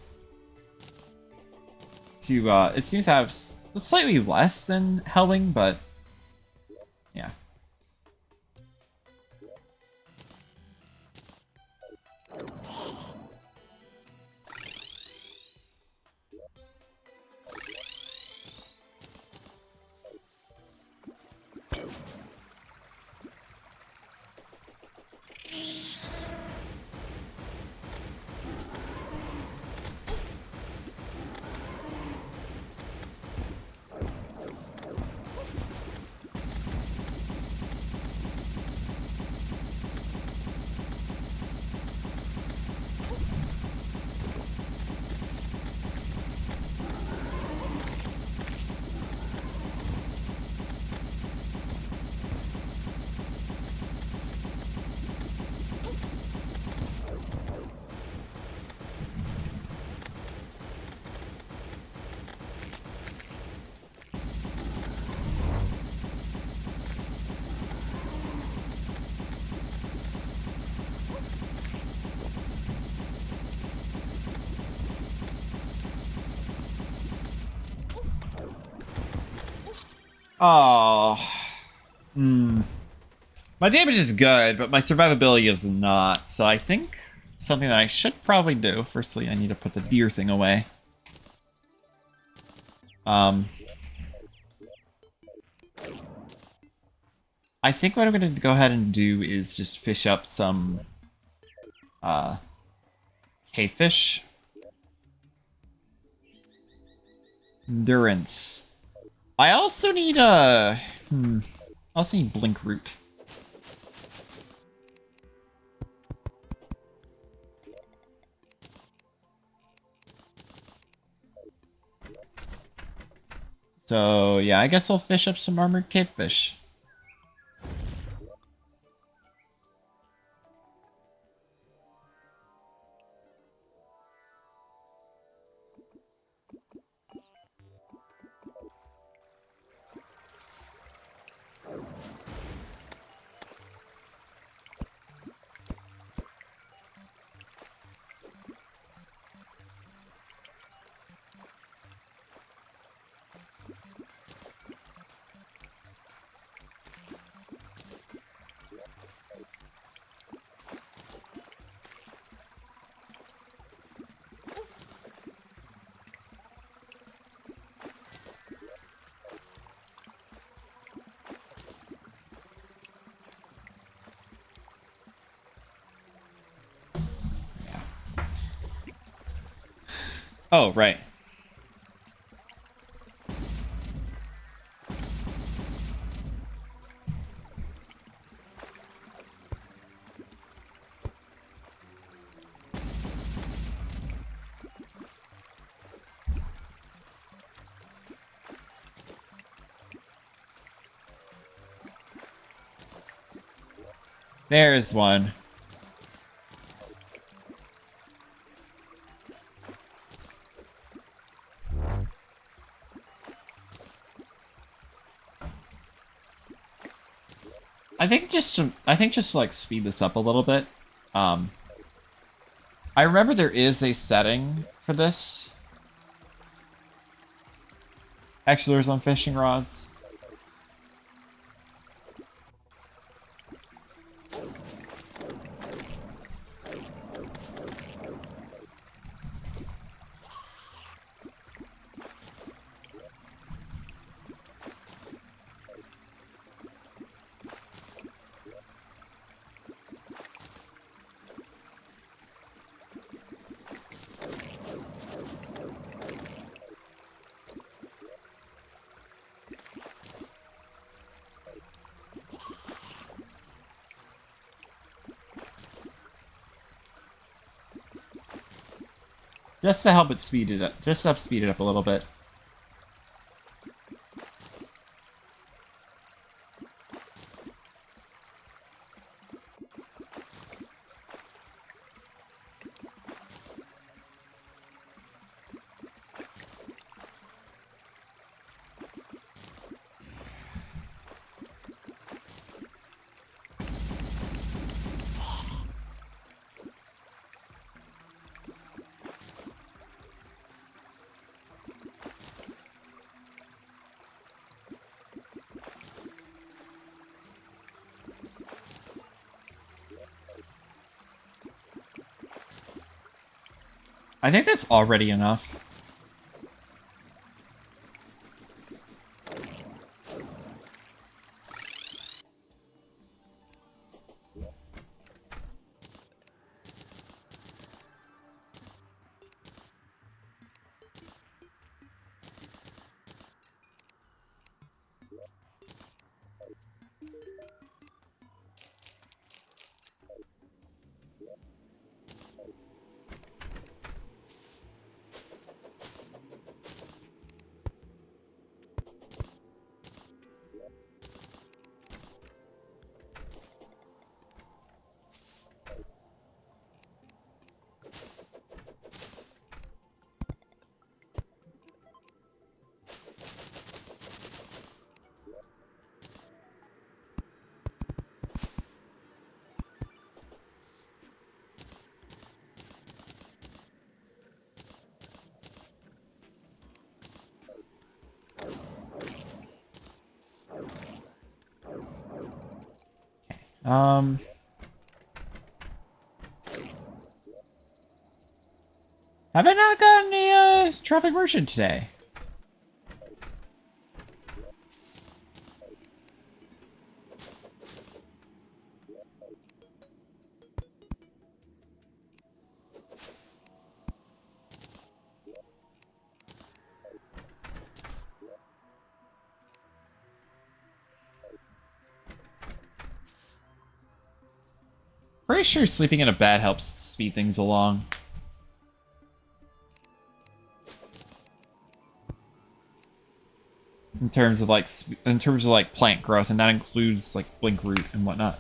It seems to have slightly less than Helming, but yeah. Oh. My damage is good, but my survivability is not. So I think something that I should probably do. Firstly, I need to put the deer thing away. I think what I'm going to go ahead and do is just fish up some cavefish. Endurance. I also need I also need blink root. So yeah, I guess I'll fish up some armored cavefish. Oh, right. There's one. I think just to, like speed this up a little bit. Um, I remember there is a setting for this. Actually, there's on fishing rods. Just to help it speed it up. Just to help speed it up a little bit. I think that's already enough. Um, have I not gotten a traffic merchant today? Pretty sure sleeping in a bed helps speed things along. In terms of like plant growth, and that includes like blink root and whatnot.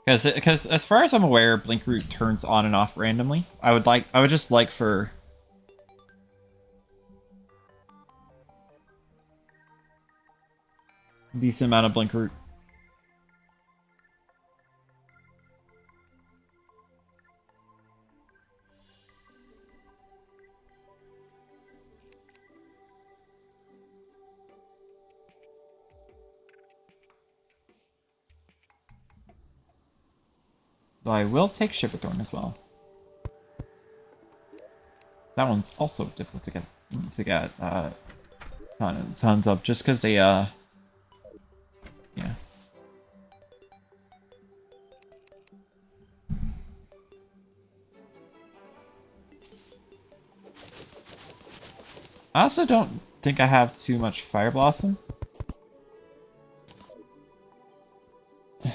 Because as far as I'm aware, blink root turns on and off randomly. I would just like for a decent amount of blink root. Though I will take Shiverthorn as well. That one's also difficult to get tons of, just because they yeah. I also don't think I have too much Fire Blossom. Yeah.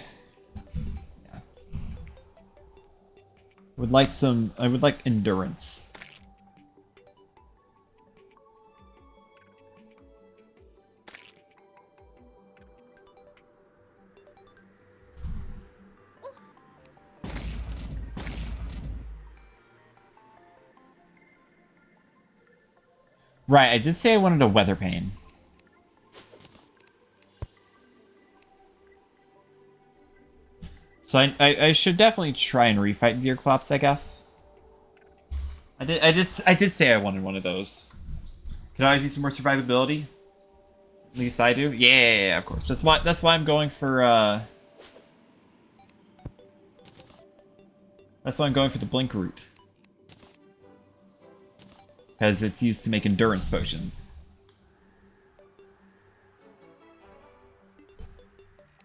I would like endurance. Right, I did say I wanted a Weather Pane. So I should definitely try and refight Deerclops, I guess. I did say I wanted one of those. Can I always use some more survivability? At least I do. Yeah, of course. That's why I'm going for that's why I'm going for the Blink route. Because it's used to make endurance potions.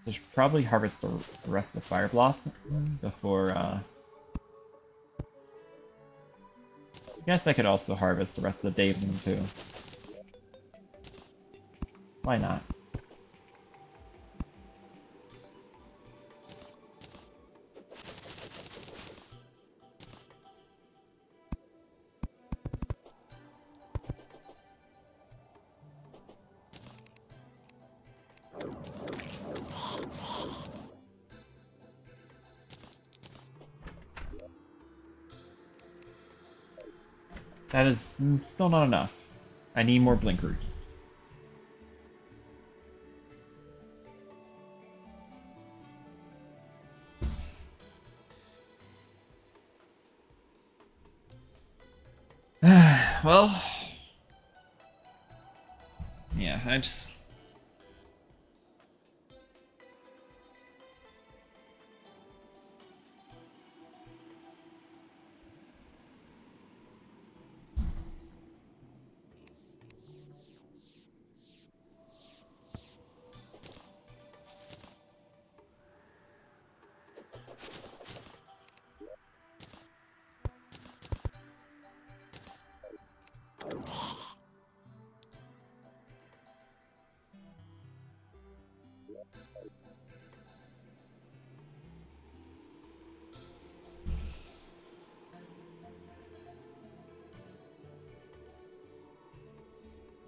So I should probably harvest the rest of the Fire Blossom before I guess I could also harvest the rest of the Daveling too. Why not? That is still not enough. I need more Blink root. Well, yeah, I just...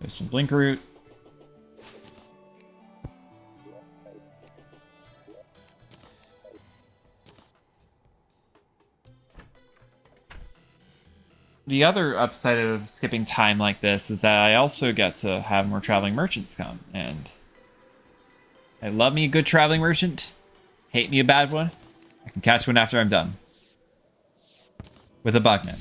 There's some Blink root. The other upside of skipping time like this is that I also get to have more traveling merchants come, and I love me a good traveling merchant. Hate me a bad one. I can catch one after I'm done. With a bugnet.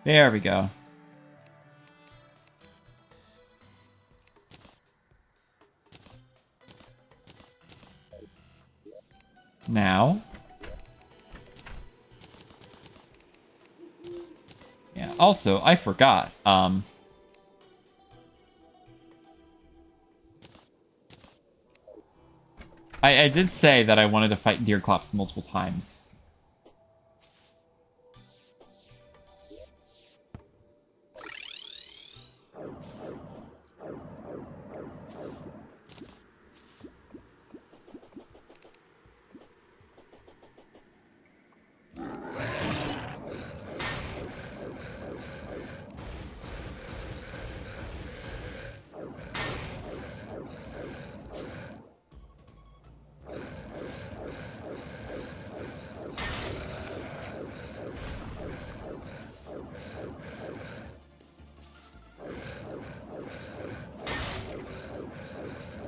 There we go. Now. Yeah, also, I forgot. I did say that I wanted to fight Deerclops multiple times.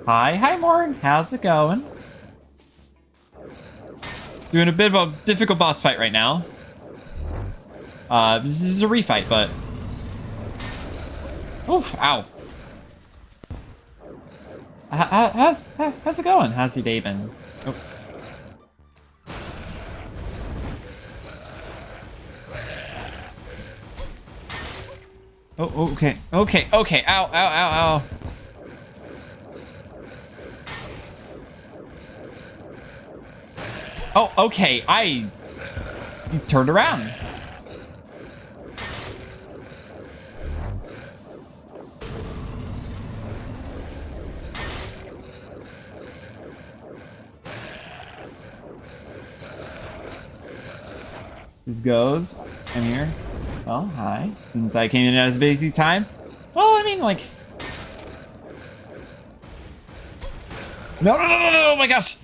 Hi, Morn. How's it going? Doing a bit of a difficult boss fight right now. This is a refight, but... Oof, ow. How's it going? How's your day been? Oh. Oh, okay. Okay. Ow, ow, ow, ow. Oh, okay. I turned around. This goes. I'm here. Well, hi. Since I came in at a busy time. Well, I mean, like... No, oh my gosh!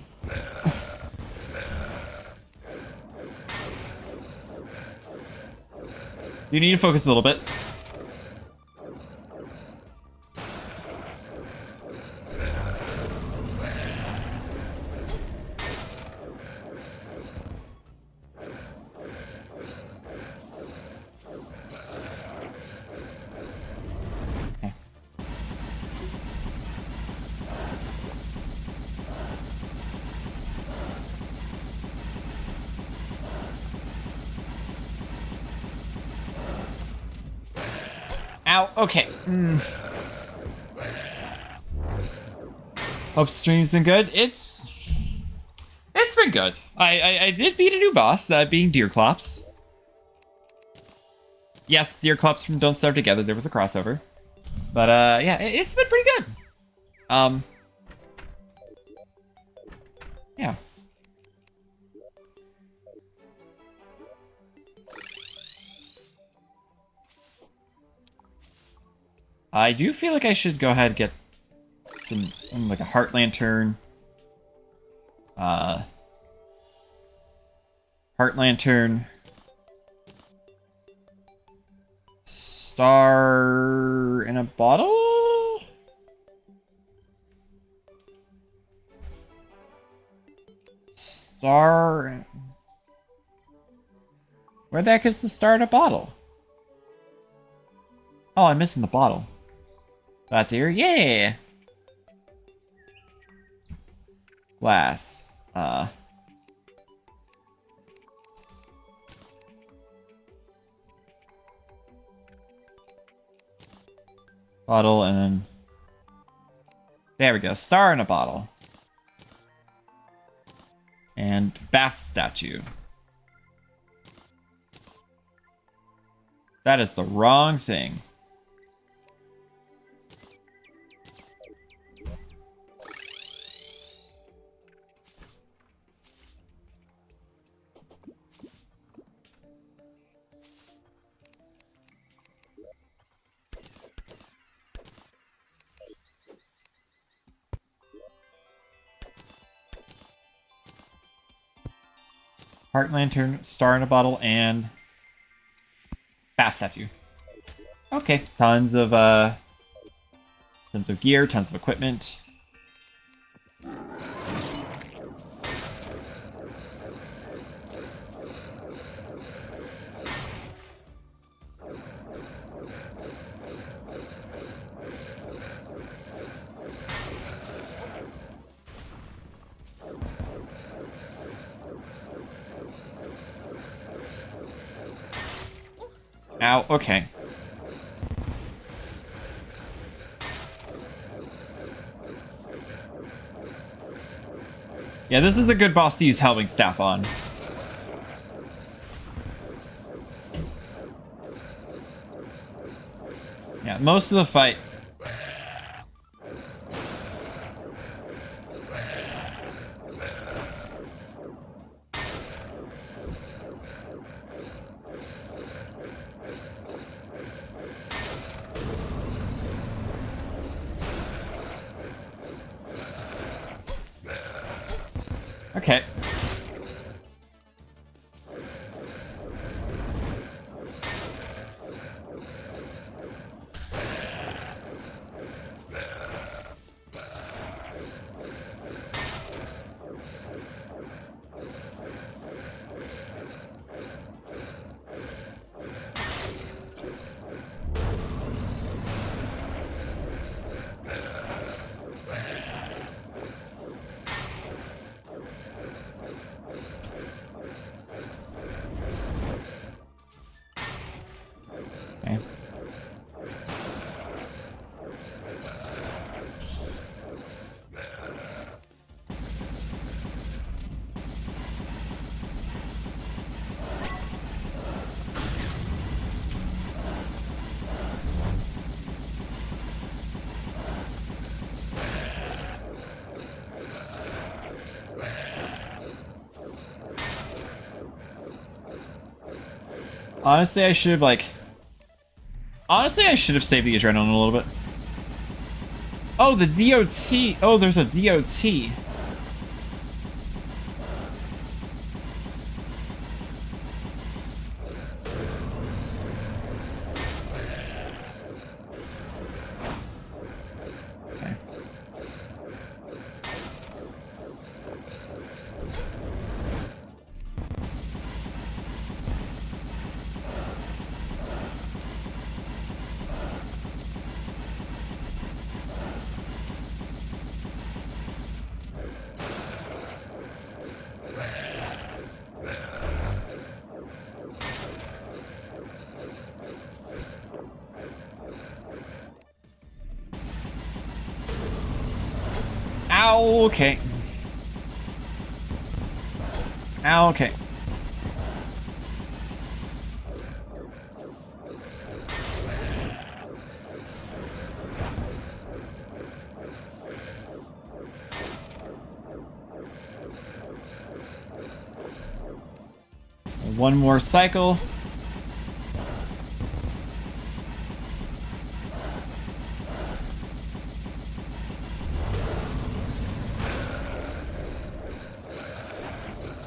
You need to focus a little bit. Okay. Ow, okay. Hope stream's been good. It's been good. I did beat a new boss, being Deerclops. Yes, Deerclops from Don't Starve Together. There was a crossover. But yeah, it's been pretty good. Yeah. I do feel like I should go ahead and get some, like a heart lantern. Heart lantern. Star in a bottle? Star. Where the heck is the star in a bottle? Oh, I'm missing the bottle. That's here. Yeah. Glass. Bottle and then... There we go. Star in a bottle. And bass statue. That is the wrong thing. Heart lantern, star in a bottle, and bass statue. Okay, tons of gear, tons of equipment. Ow, okay. Yeah, this is a good boss to use Helming Staff on. Yeah, most of the fight... Okay. Honestly, I should have like. Honestly, I should have saved the adrenaline a little bit. Oh, the DOT. Oh, there's a DOT. Okay. Ow, okay. Ow, okay. One more cycle.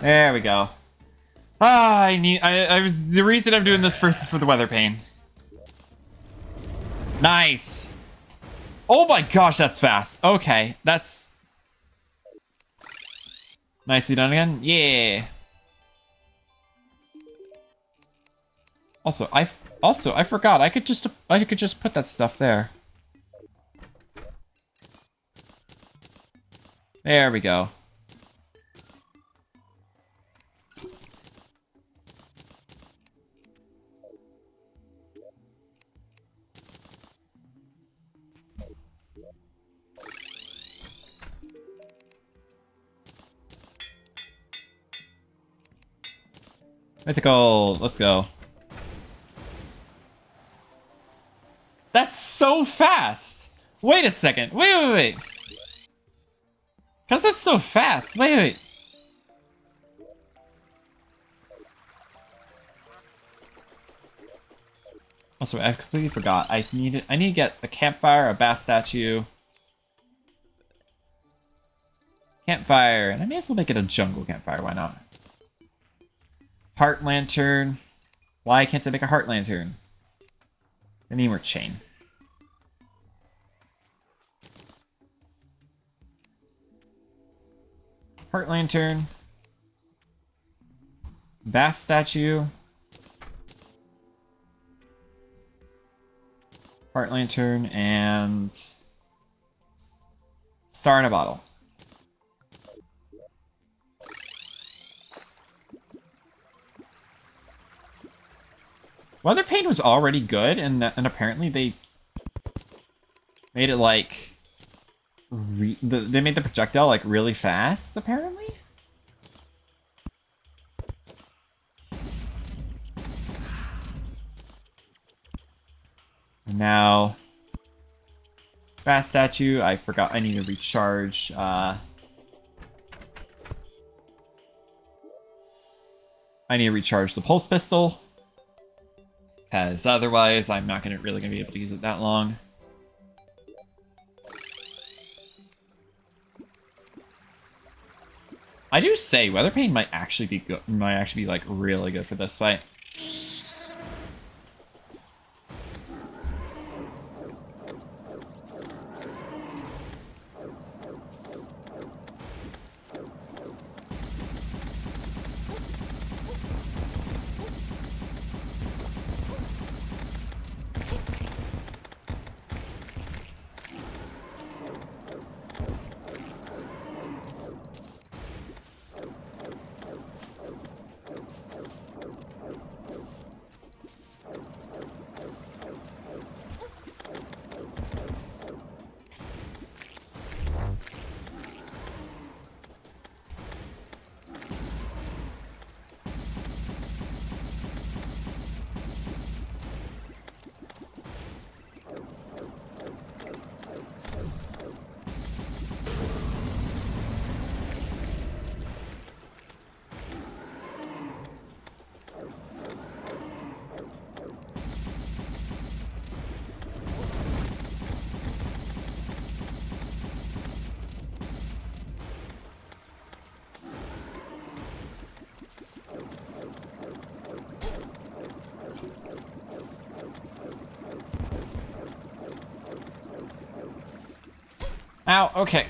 There we go. Ah, I was, the reason I'm doing this first is for the weather pane. Nice. Oh my gosh, that's fast. Okay, that's nicely done again. Yeah. Also, I forgot. I could just put that stuff there. There we go. Mythical, let's go. That's so fast. Wait a second. Wait. Cause that's so fast. Wait. Also, I completely forgot. I need to get a campfire, a bath statue. Campfire, and I may as well make it a jungle campfire. Why not? Heart lantern. Why can't I make a heart lantern? I need more chain. Heart lantern. Bath statue. Heart lantern and star in a bottle. Weather Paint was already good, and apparently they made it like they made the projectile like really fast. Apparently. Now, Bath Statue. I forgot. I need to recharge. I need to recharge the pulse pistol. Because otherwise, I'm not really gonna be able to use it that long. I do say Weather Paint might actually be good. Might actually be like really good for this fight. Ow, okay.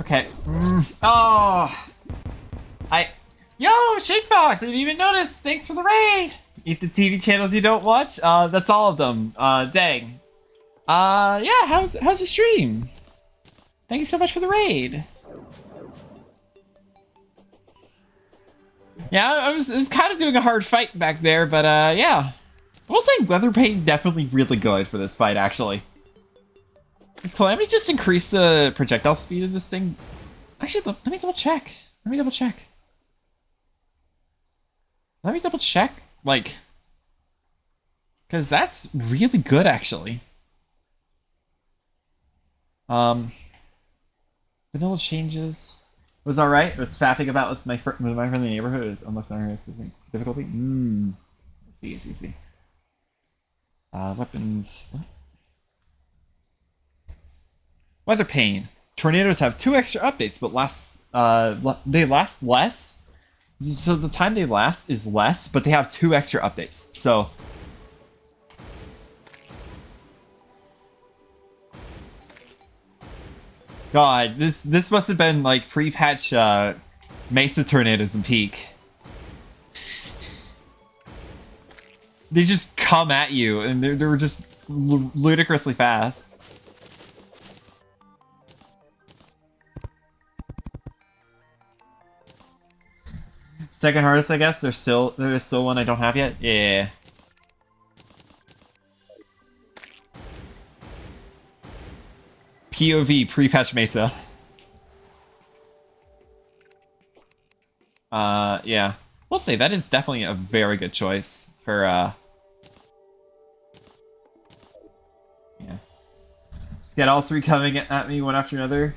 Okay. Oh! Yo, Shake Fox! I didn't even notice! Thanks for the raid! Eat the TV channels you don't watch? That's all of them. Dang. Yeah, how's your stream? Thank you so much for the raid. Yeah, I was kind of doing a hard fight back there, but yeah. I will say Weather Pain definitely really good for this fight, actually. Does Calamity just increase the projectile speed in this thing? Actually, let me double check. Let me double check. Like, because that's really good, actually. Vanilla changes. It was alright. It was faffing about with my friendly neighborhood. It was almost unrealistic difficulty. See. Weapons. What? Weather Pain. Tornadoes have 2 extra updates, but they last less. So the time they last is less, but they have 2 extra updates. So God, this must have been like pre-patch Mesa tornadoes in peak. They just come at you, and they were just ludicrously fast. Second hardest, I guess. There's still one I don't have yet. Yeah. POV pre-patch Mesa. Yeah. We'll say that is definitely a very good choice for yeah. Just get all 3 coming at me one after another.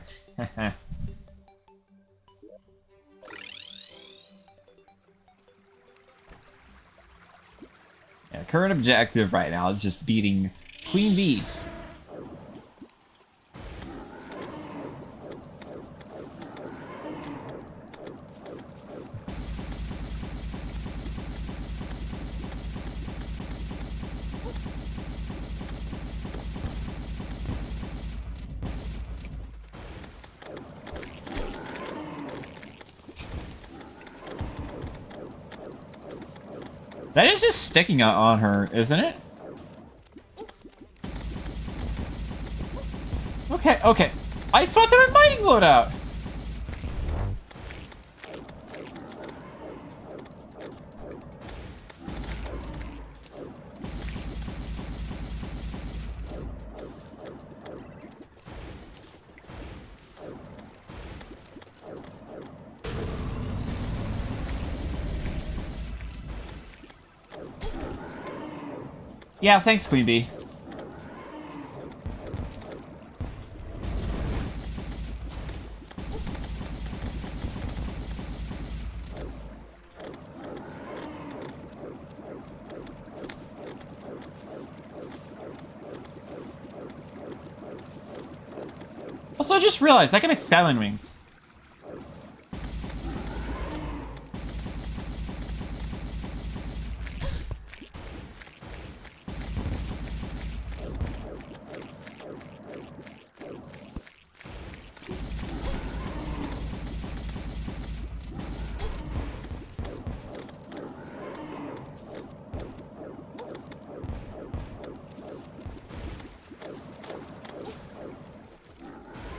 Yeah, current objective right now is just beating Queen Bee. That is just sticking on her, isn't it? Okay. I spot them in mining loadout! Yeah, thanks, Queen Bee. Also, I just realized I can make Skyline Wings.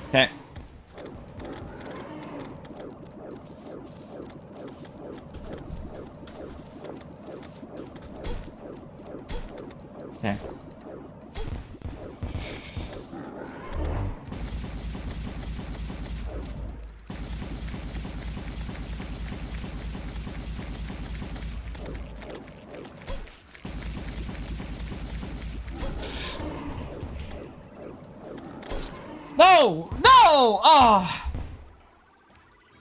Okay. Okay. No! No! Oh!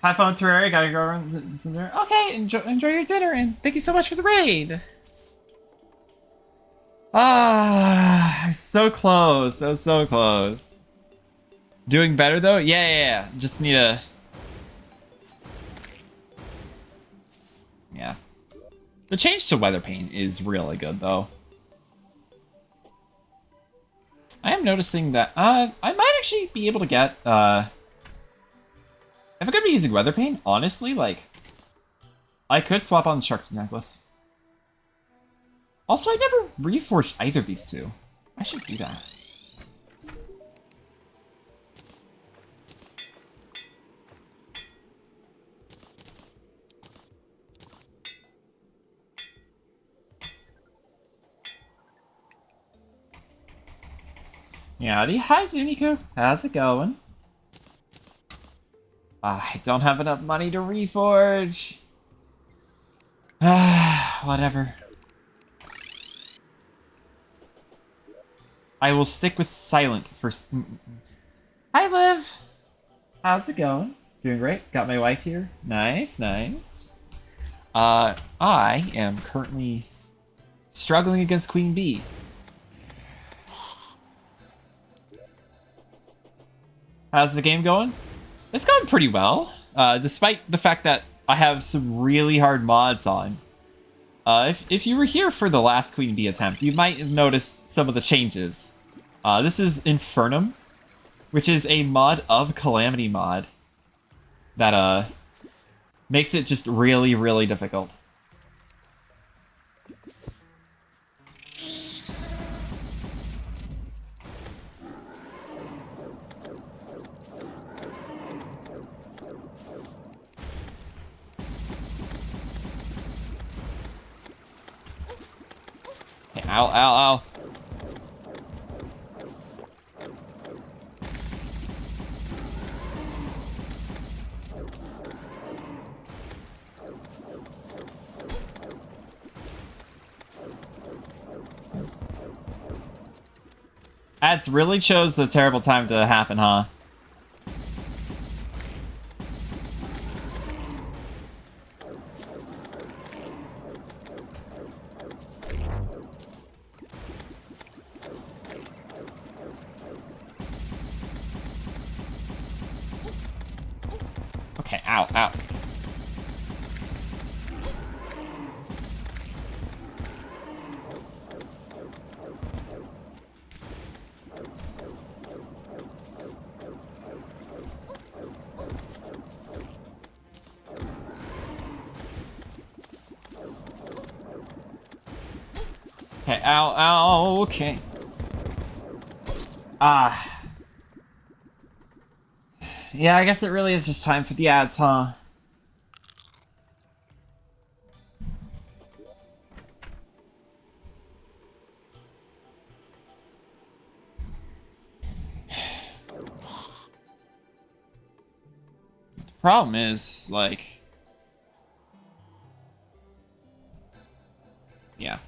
Have fun, Terraria. Gotta go around the dinner. Okay, enjoy your dinner, and thank you so much for the raid. I'm so close. I was so close. Doing better though? Yeah. Just need a. Yeah. The change to weather paint is really good though. I am noticing that I might actually be able to get if I'm gonna be using weather paint, honestly, like I could swap on the shark necklace. Also, I never reforged either of these two. I should do that. Howdy. Hi, Zuniku. How's it going? I don't have enough money to reforge. Whatever. I will stick with silent for... Hi, Liv. How's it going? Doing great. Got my wife here. Nice. I am currently struggling against Queen Bee. How's the game going? It's going pretty well, despite the fact that I have some really hard mods on. If you were here for the last Queen Bee attempt, you might have noticed some of the changes. This is Infernum, which is a mod of Calamity mod that makes it just really difficult. Ow. Ads really chose a terrible time to happen, huh? Okay, ow. Okay, ow, okay. Yeah, I guess it really is just time for the ads, huh? The problem is, like... Yeah.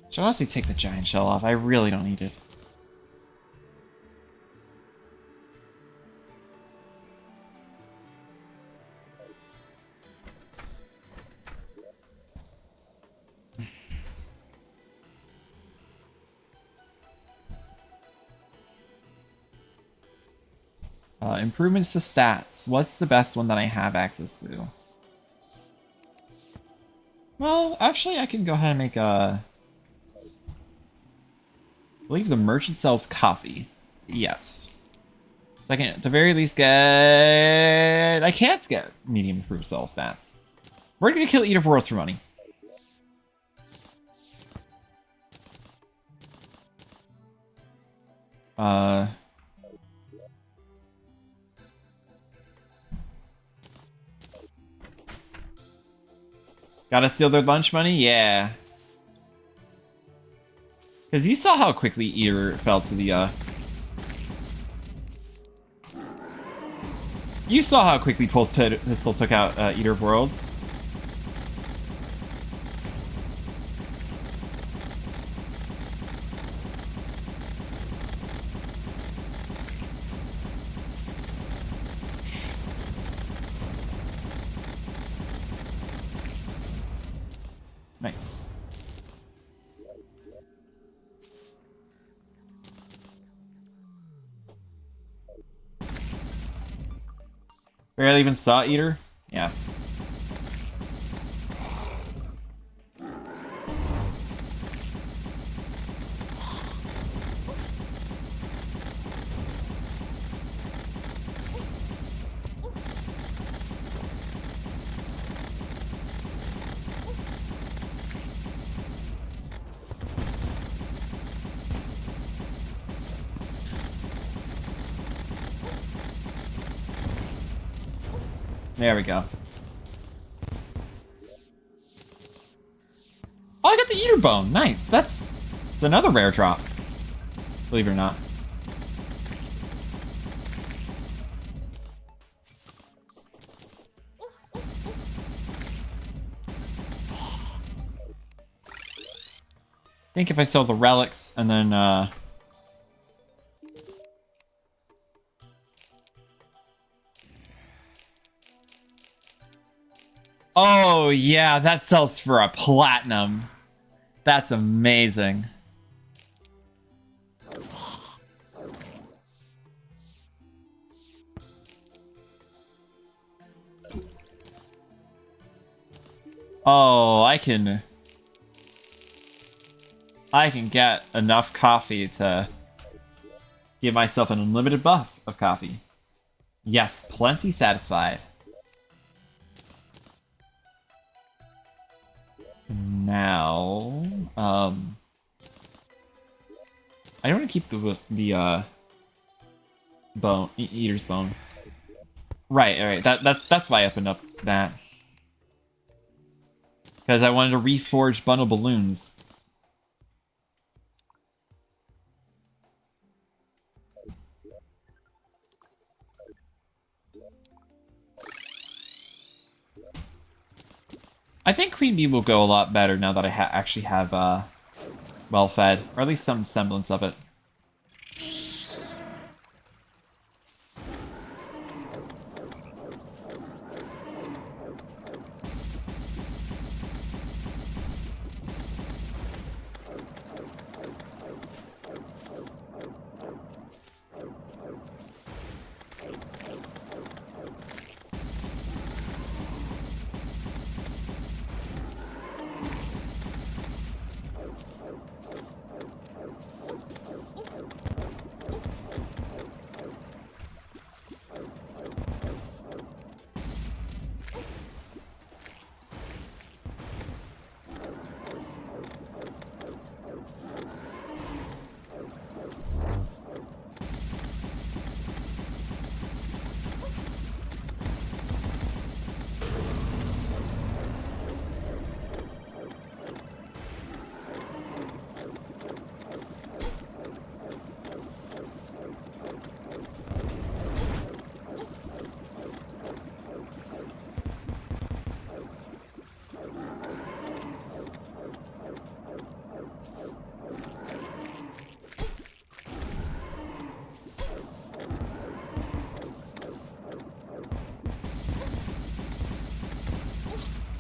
Should honestly take the giant shell off. I really don't need it. Improvements to stats. What's the best one that I have access to? Well, actually, I can go ahead and make a... I believe the merchant sells coffee. Yes. So I can, at the very least, get... I can't get medium improved sell stats. We're gonna kill Eater of Worlds for money. Gotta steal their lunch money? Yeah. Because you saw how quickly Eater fell to the, You saw how quickly Pulse Pistol took out Eater of Worlds. Nice. Barely even saw Eater? Yeah. There we go. Oh, I got the Eater Bone. Nice. It's another rare drop. Believe it or not. I think if I sell the relics and then oh yeah, that sells for a platinum. That's amazing. Oh, I can get enough coffee to give myself an unlimited buff of coffee. Yes, plenty satisfied. Now, I don't want to keep the bone, Eater's bone. Right. That's why I opened up that. Because I wanted to reforge bundle balloons. I think Queen Bee will go a lot better now that I actually have well fed, or at least some semblance of it.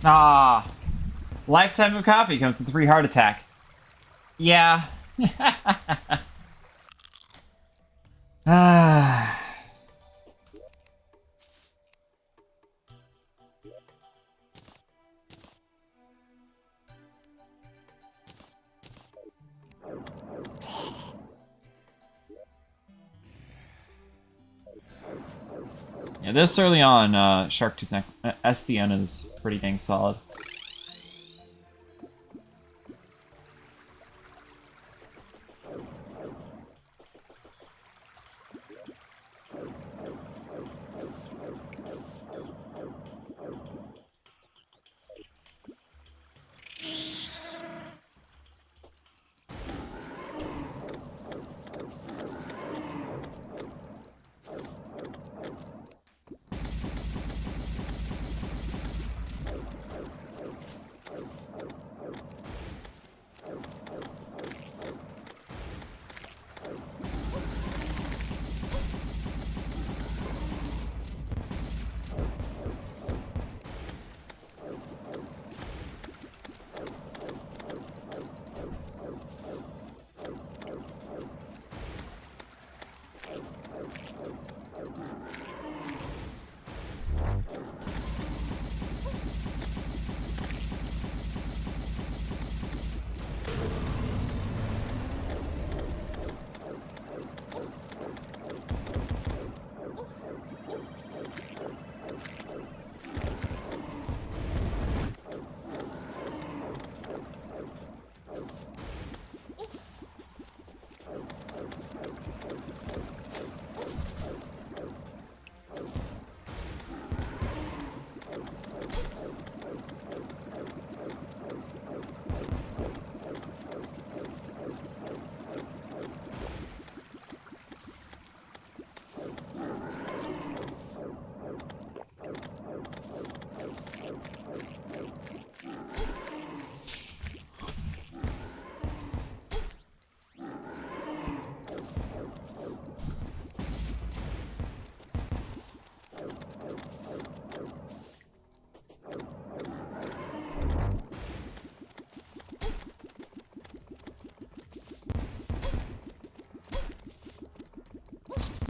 Ah, lifetime of coffee comes with 3 heart attack. Yeah. Ah. Yeah, this early on, Sharktooth Neck SDN is pretty dang solid.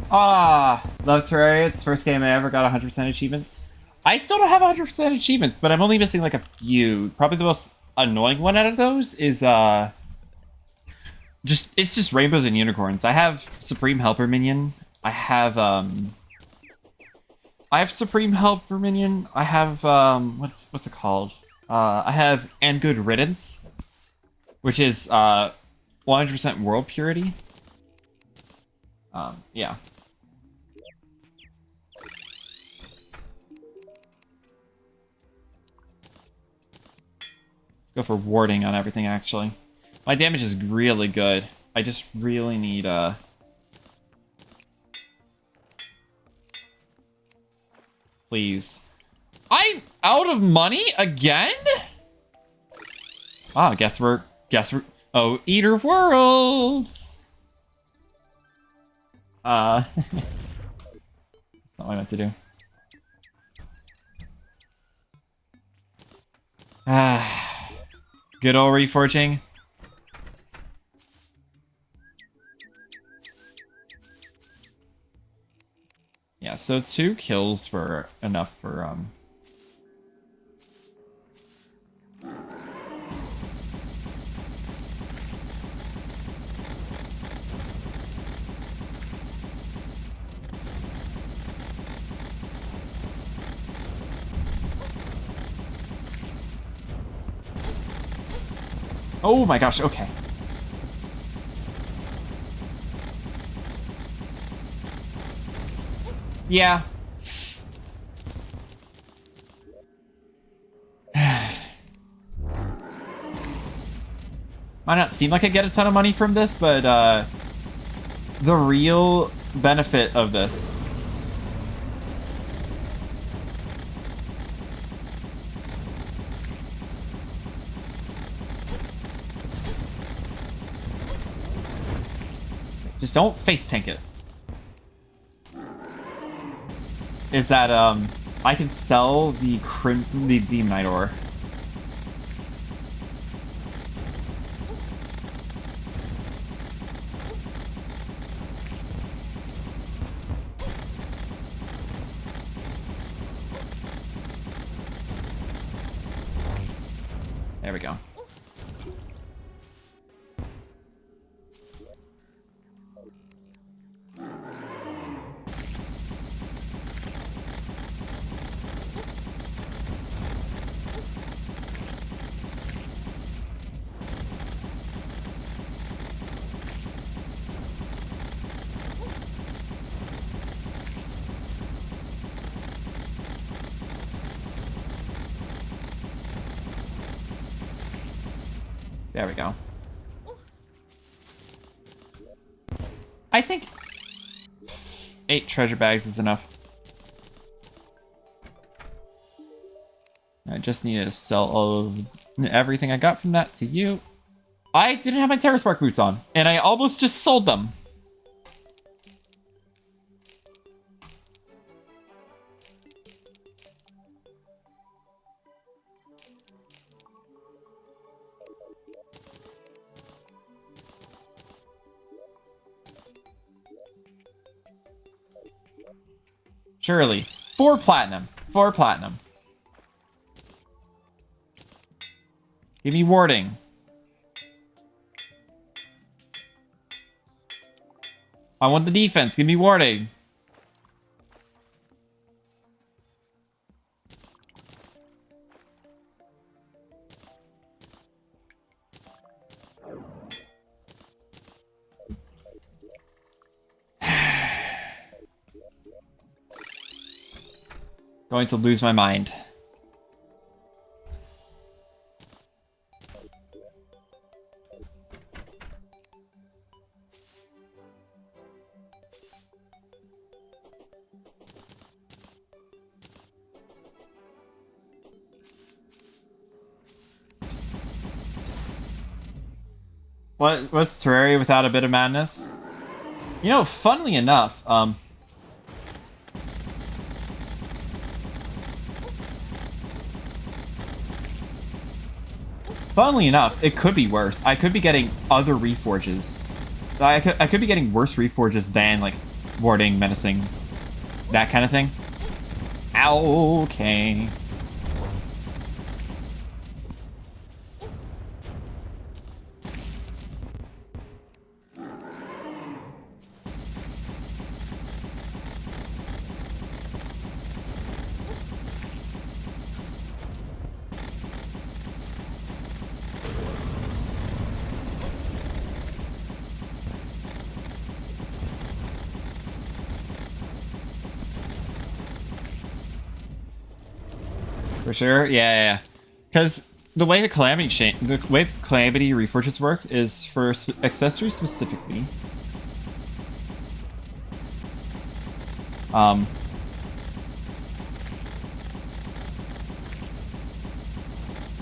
Ah, love Terraria. It's the first game I ever got 100% achievements. I still don't have 100% achievements, but I'm only missing like a few. Probably the most annoying one out of those is it's just rainbows and unicorns. I have Supreme Helper Minion. I have Supreme Helper Minion. I have what's it called? I have And Good Riddance, which is 100% world purity. Yeah. Let's go for warding on everything actually. My damage is really good. I just really need please. I'm out of money again? Ah, guess we're oh, Eater of Worlds. That's not what I meant to do. Ah, good old reforging. Yeah, so 2 kills were enough for oh my gosh, okay. Yeah. Might not seem like I get a ton of money from this, but the real benefit of this just don't face tank it. Is that I can sell the Demonite ore. There we go. There we go. I think 8 treasure bags is enough. I just need to sell all of everything I got from that to you. I didn't have my Terra Spark boots on, and I almost just sold them. Surely. 4 platinum. 4 platinum. Give me warding. I want the defense. Give me warding. Going to lose my mind. What's Terraria without a bit of madness? You know, funnily enough, it could be worse. I could be getting other reforges. I could be getting worse reforges than like warding, menacing, that kind of thing. Okay. For sure, yeah. Because the way the calamity reforges work is for accessories specifically.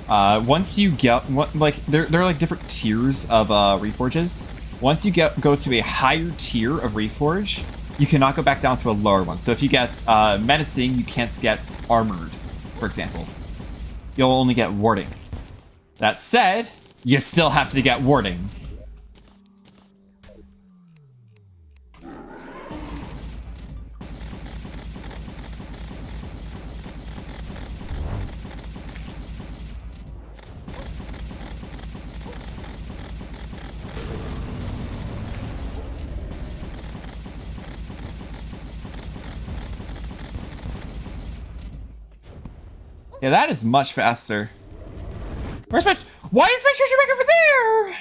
Once you get like there are like different tiers of reforges. Once you go to a higher tier of reforge, you cannot go back down to a lower one. So if you get menacing, you can't get armored, for example. You'll only get warding. That said, you still have to get warding. Yeah, that is much faster. Where's my... Why is my treasure back over there?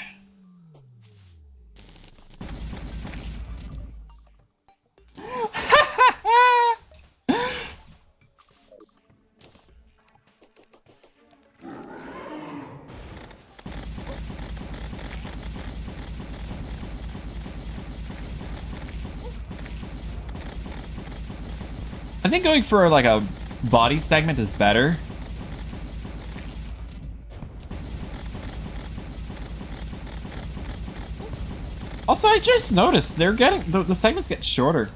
I think going for like a body segment is better. Also, I just noticed they're getting the segments get shorter.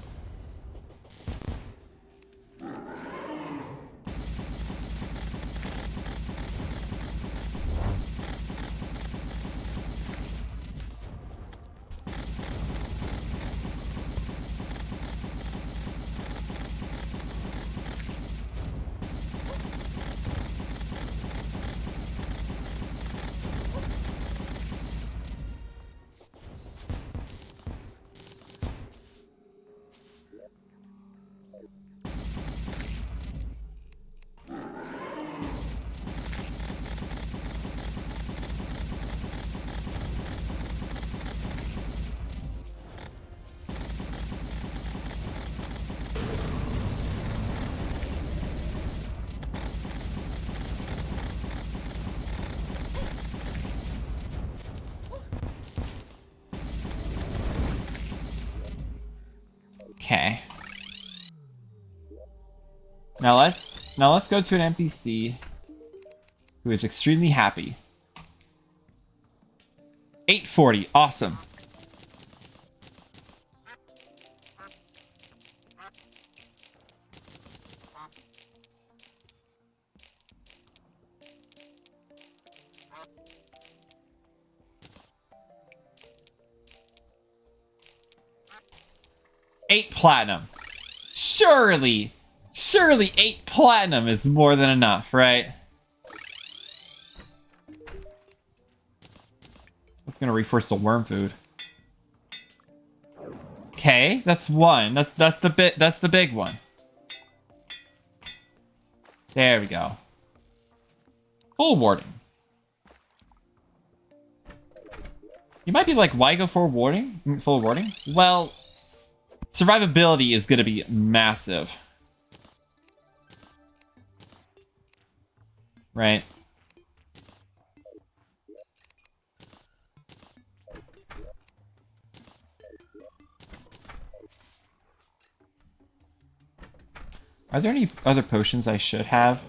Okay. Now let's go to an NPC who is extremely happy. 840, awesome. $8 platinum. Surely 8 platinum is more than enough, right? That's gonna reforce the worm food. Okay, that's one. That's the big one. There we go. Full warding. You might be like, why go for warding? Full warding? Well, survivability is gonna be massive. Right? Are there any other potions I should have?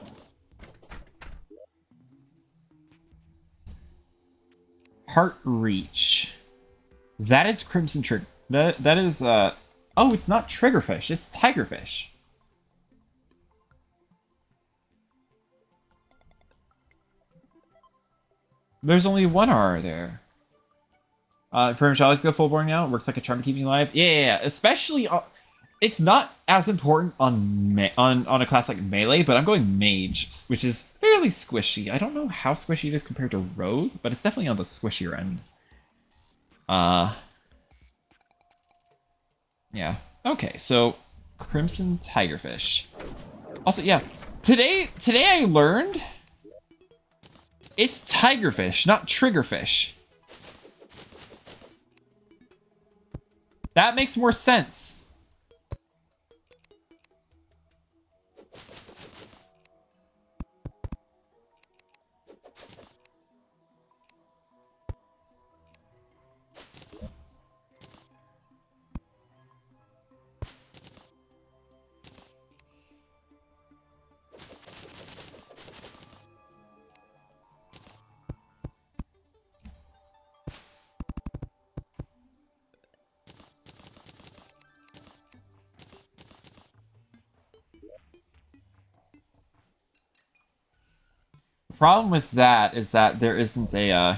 Heart Reach. That is Crimson Trigger. That is, oh, it's not Triggerfish. It's Tigerfish. There's only one R there. Pretty much always go full boring now. It works like a charm to keep me alive. Yeah. Especially It's not as important on on a class like melee, but I'm going mage, which is fairly squishy. I don't know how squishy it is compared to rogue, but it's definitely on the squishier end. Uh, yeah. Okay, so crimson tigerfish. Also, yeah, today I learned it's tigerfish, not triggerfish. That makes more sense. The problem with that is that there isn't a yeah.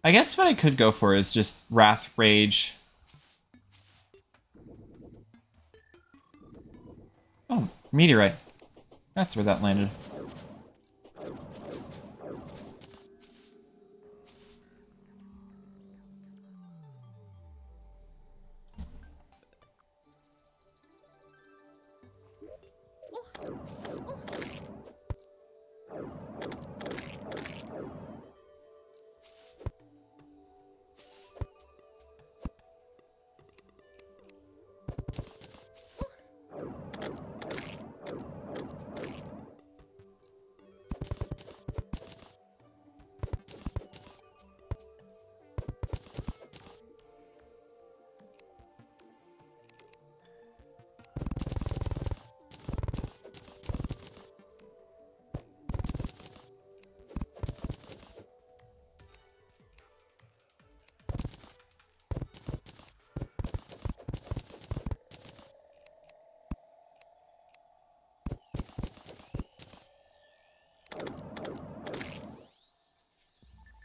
I guess what I could go for is just Wrath Rage. Oh, meteorite. That's where that landed.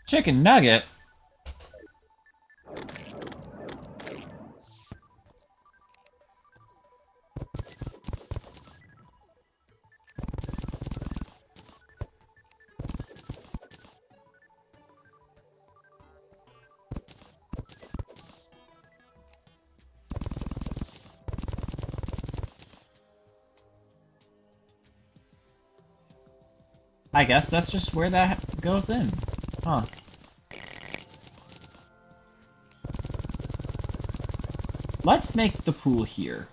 Chicken nugget? I guess that's just where that goes in. Huh. Let's make the pool here.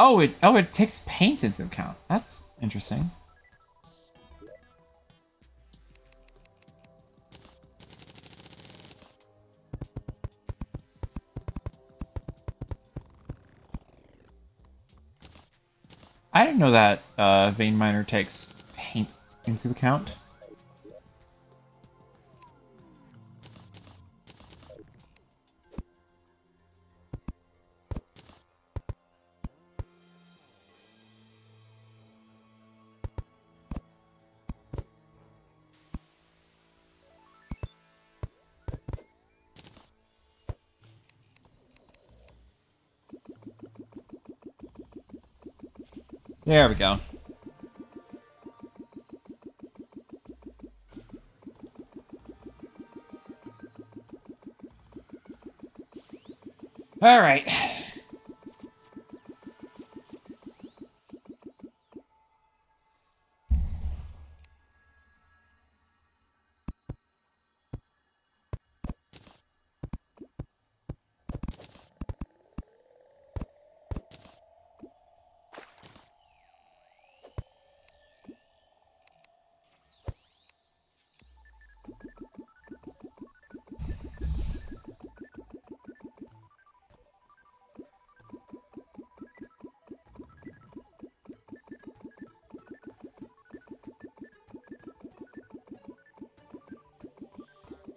it takes paint into account. That's interesting. I didn't know that vein miner takes paint into account. There we go. All right.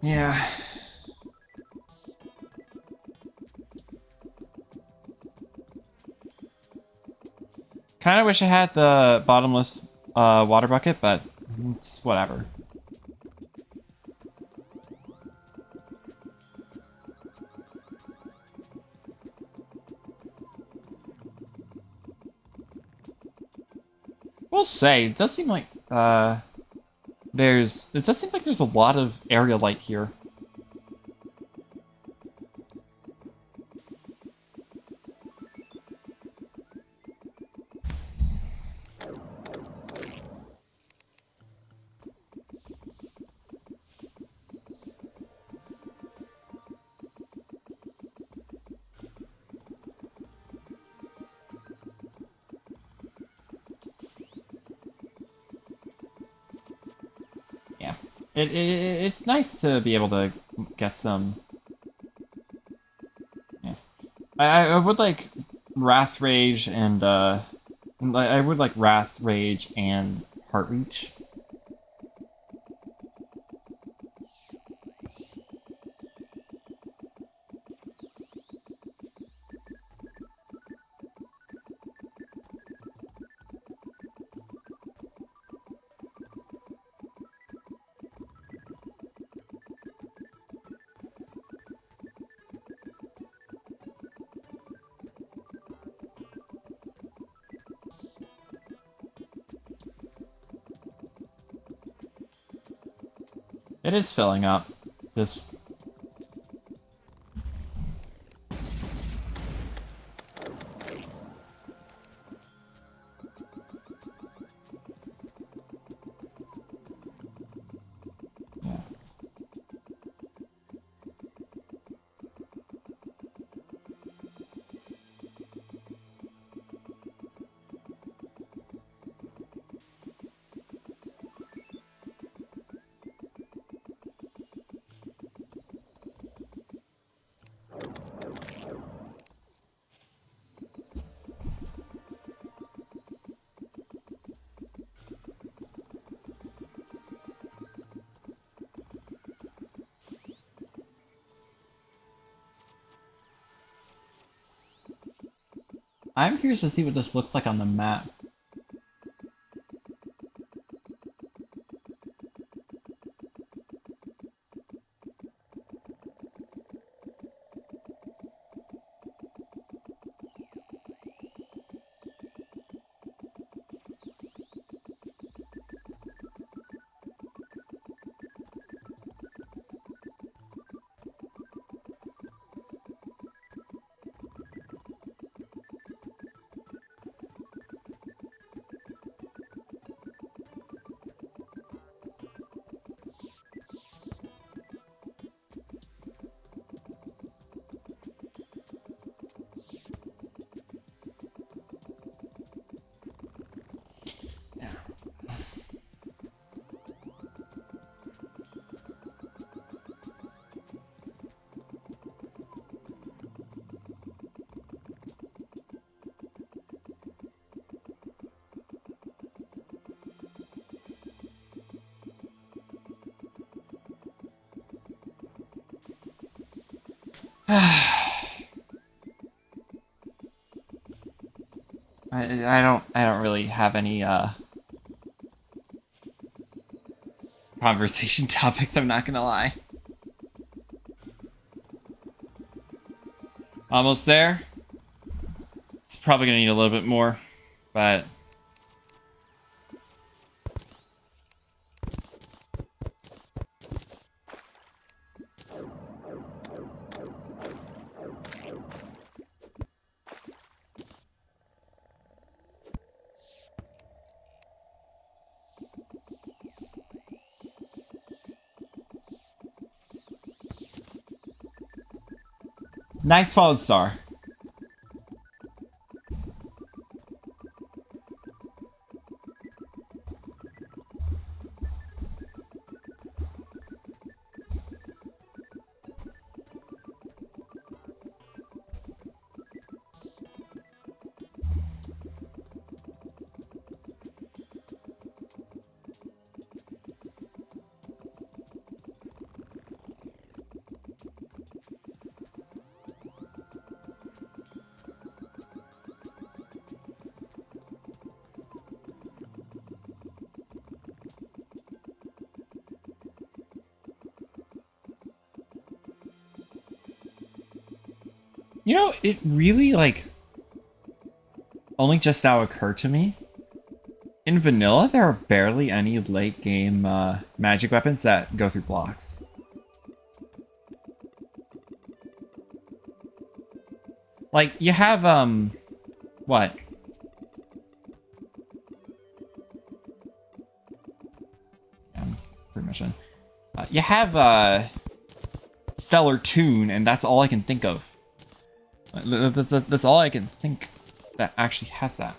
Yeah. Kind of wish I had the bottomless water bucket, but it's whatever. We'll say, it does seem like there's a lot of area light here. Yeah, it's nice to be able to get some. Yeah, I would like Wrath Rage and I would like Wrath Rage and Heart Reach. It is filling up. Just yeah. I'm curious to see what this looks like on the map. I don't really have any conversation topics, I'm not gonna lie. Almost there. It's probably gonna need a little bit more, but nice fallen star. You know, it really, like, only just now occurred to me. In vanilla, there are barely any late game magic weapons that go through blocks. Like, you have, what? Permission. You have, Stellar Tune, and that's all I can think of. That's all I can think that actually has that.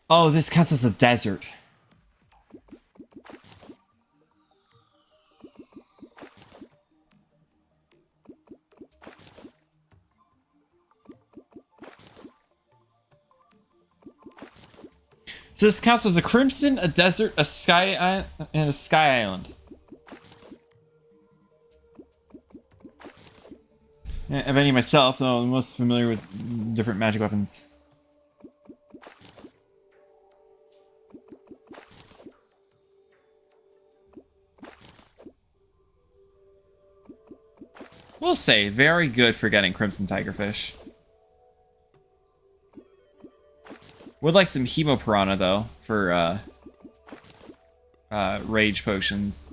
Oh, this counts as a desert. So this counts as a crimson, a desert, a sky, and a sky island. Of any myself, though I'm most familiar with different magic weapons. We'll say, very good for getting Crimson Tigerfish. Would like some Hemo Piranha, though, for, Rage Potions.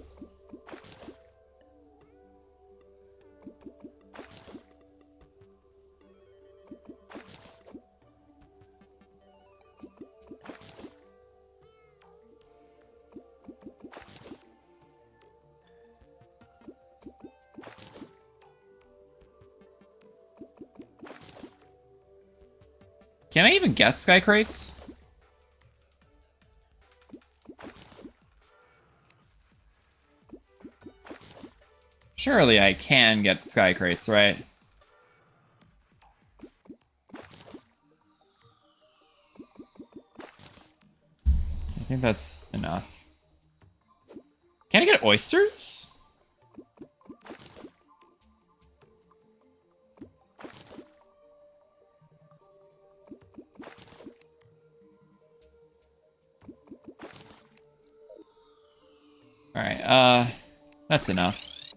Can I even get Sky Crates? Surely I can get Sky Crates, right? I think that's enough. Can I get oysters? Alright, that's enough.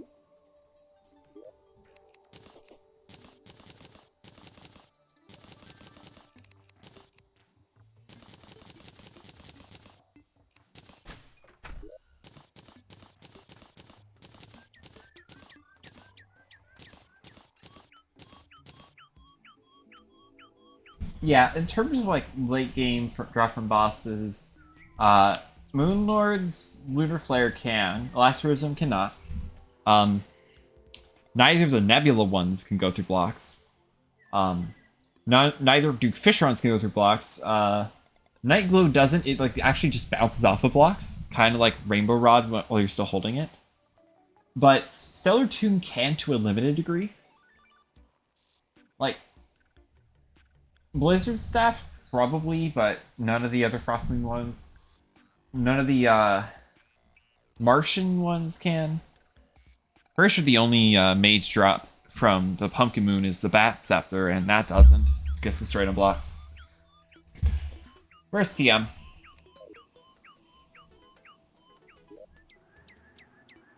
Yeah, in terms of like late game drop from bosses, Moonlord's Lunar Flare can, Elasterism cannot. Neither of the Nebula ones can go through blocks. Neither of Duke Fisherons can go through blocks. Night Glow doesn't. It like actually just bounces off of blocks, kind of like Rainbow Rod while you're still holding it. But Stellar Tune can to a limited degree. Like, Blizzard staff probably, but none of the other Frostmoon ones. None of the Martian ones can. Pretty sure the only mage drop from the Pumpkin Moon is the Bat Scepter, and that doesn't. Guess it's straight on blocks. Where's TM?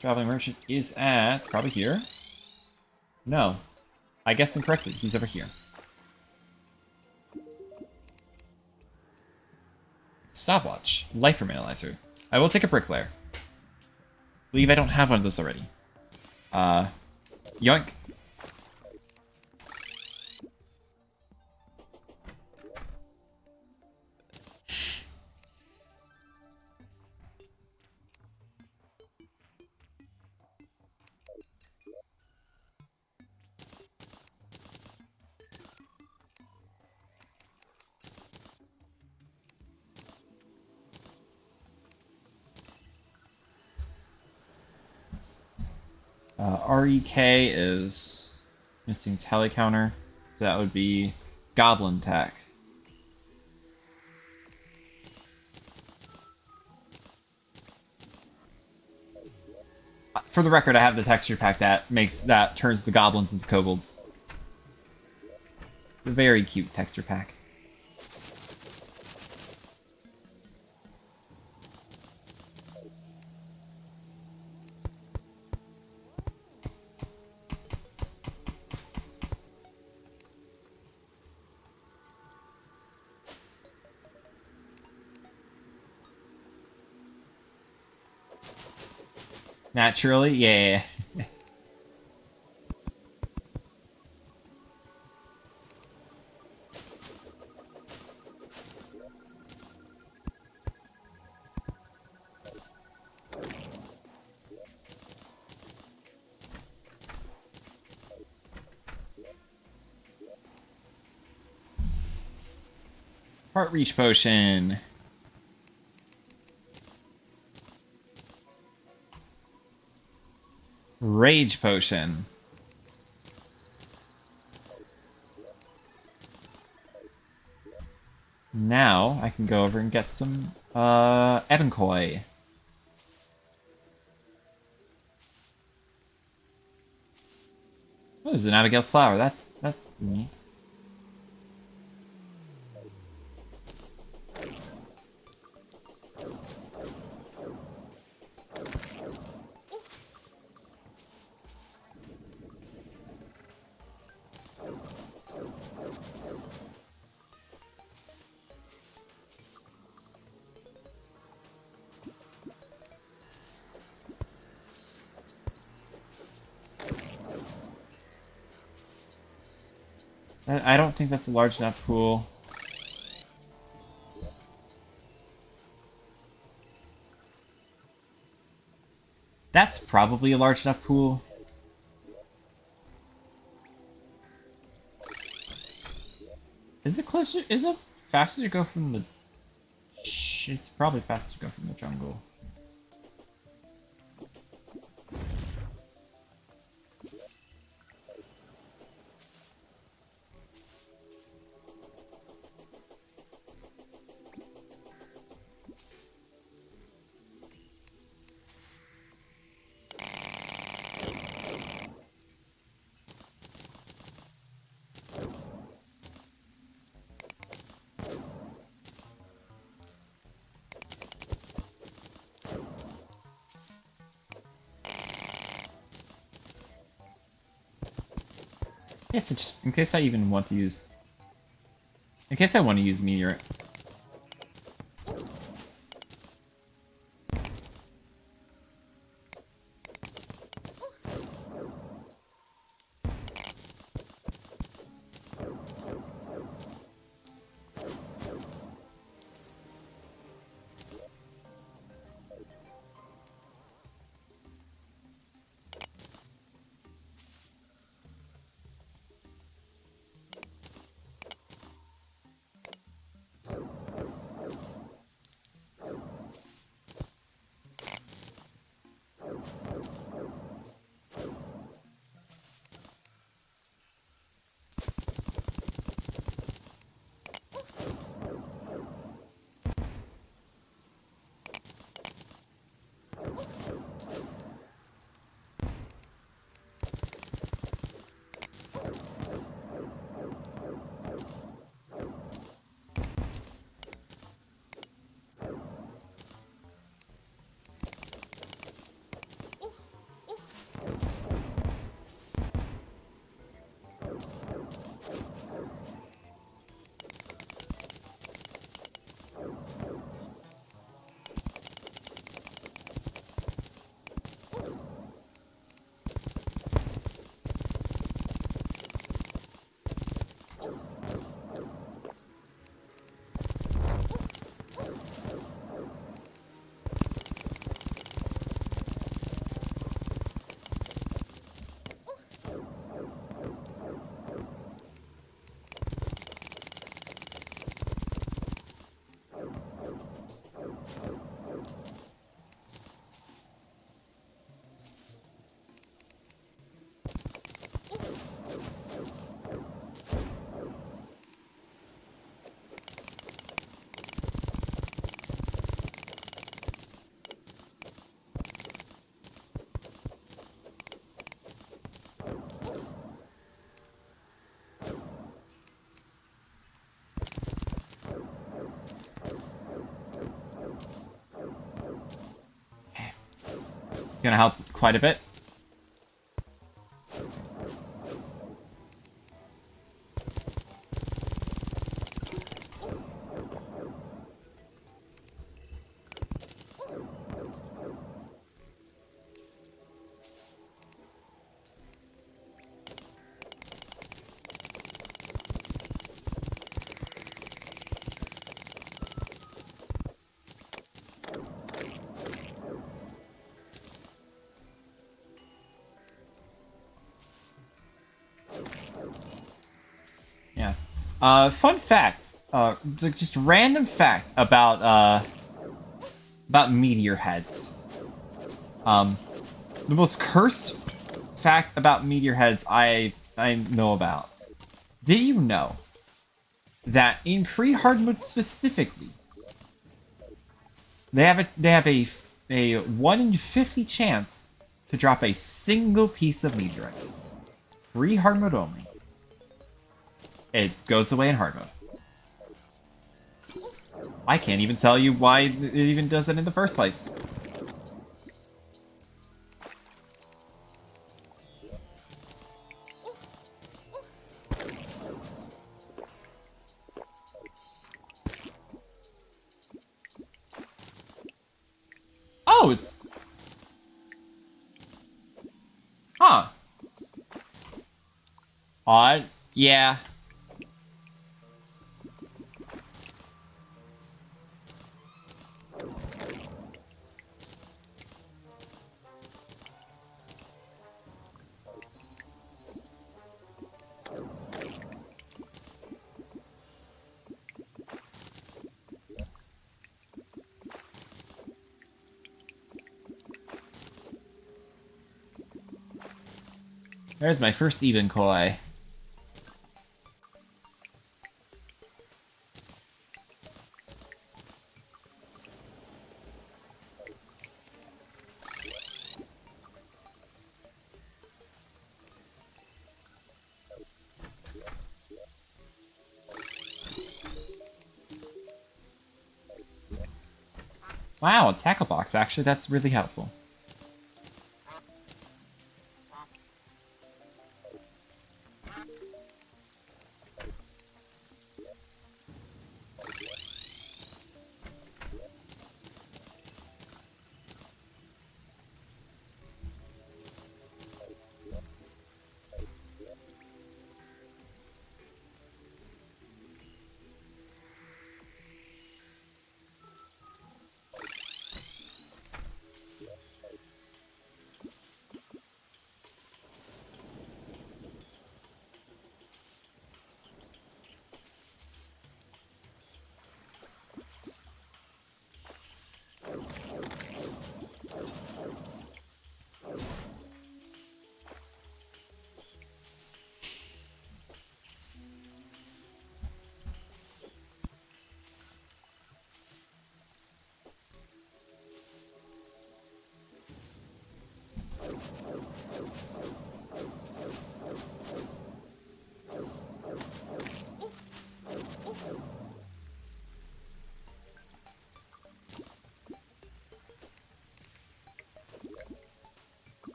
Traveling Merchant is at probably here. No, I guessed incorrectly. He's over here. Stopwatch. Lifer Analyzer. I will take a Bricklayer. Believe I don't have one of those already. Yoink. REK is missing tele counter. So that would be Goblin Attack. For the record, I have the texture pack that turns the goblins into kobolds. A very cute texture pack. Naturally, yeah. Heart Reach Potion. Rage Potion. Now I can go over and get some Evankoi. Oh, there's an Abigail's flower. That's neat. I don't think that's a large enough pool. That's probably a large enough pool. Is it closer? Is it faster to go from the... It's probably faster to go from the jungle. Yes, just in case I even want to use... In case I want to use Meteorite. Gonna help quite a bit. Yeah. Fun fact. Just random fact about meteor heads. The most cursed fact about meteor heads I know about. Did you know that in pre-hard mode specifically, they have a 1 in 50 chance to drop a single piece of meteorite. Pre-hard mode only. It goes away in hard mode. I can't even tell you why it even does it in the first place. Oh, it's... Huh. Odd. Yeah. There's my first even koi. Wow, a tackle box. Actually, that's really helpful.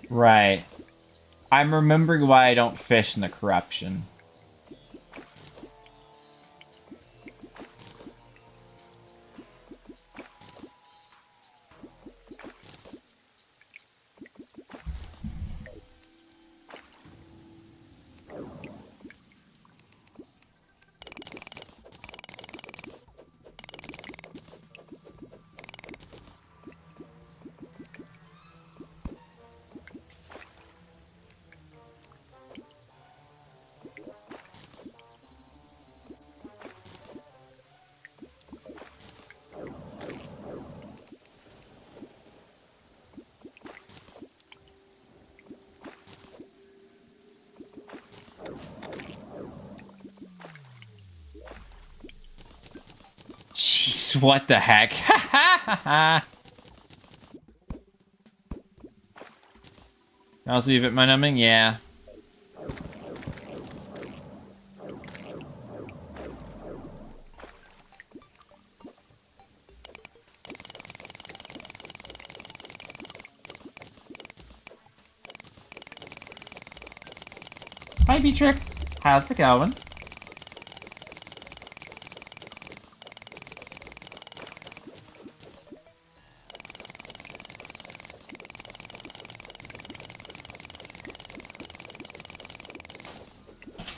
Right. I'm remembering why I don't fish in the corruption. Jeez, what the heck? Ha ha ha ha! Also, leave it my numbing? Yeah. Hi, Beatrix. How's it going?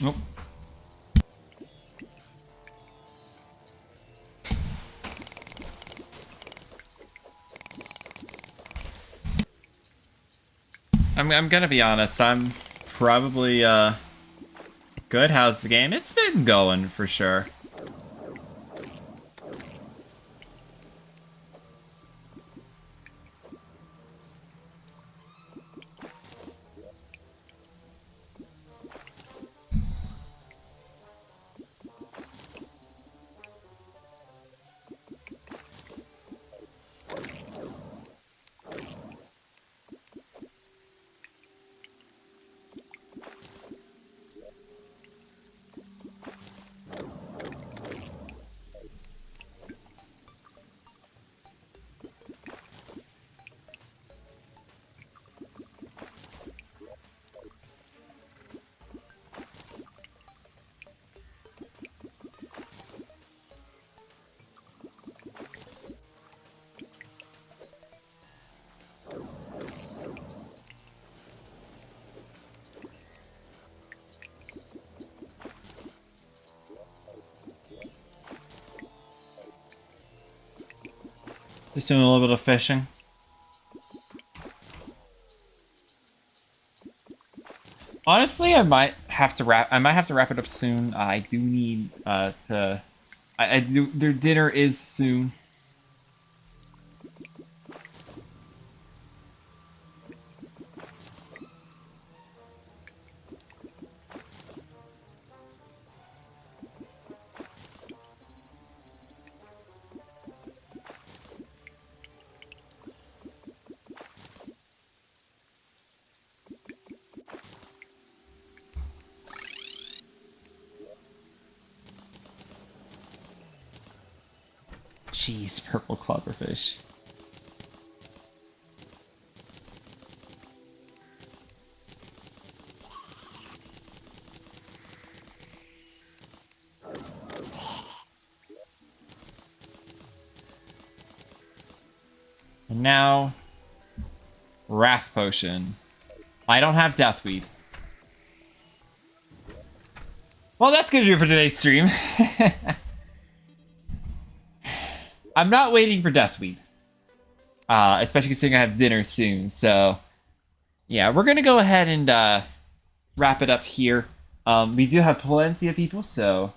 Nope. I'm gonna be honest. I'm probably good. How's the game? It's been going for sure. Just doing a little bit of fishing. Honestly, I might have to wrap it up soon. I do need to I do their dinner is soon. Jeez, purple cloverfish. And now, Wrath Potion. I don't have Deathweed. Well, that's gonna do it for today's stream. I'm not waiting for Deathweed. Especially considering I have dinner soon, so... Yeah, we're gonna go ahead and wrap it up here. We do have plenty of people, so...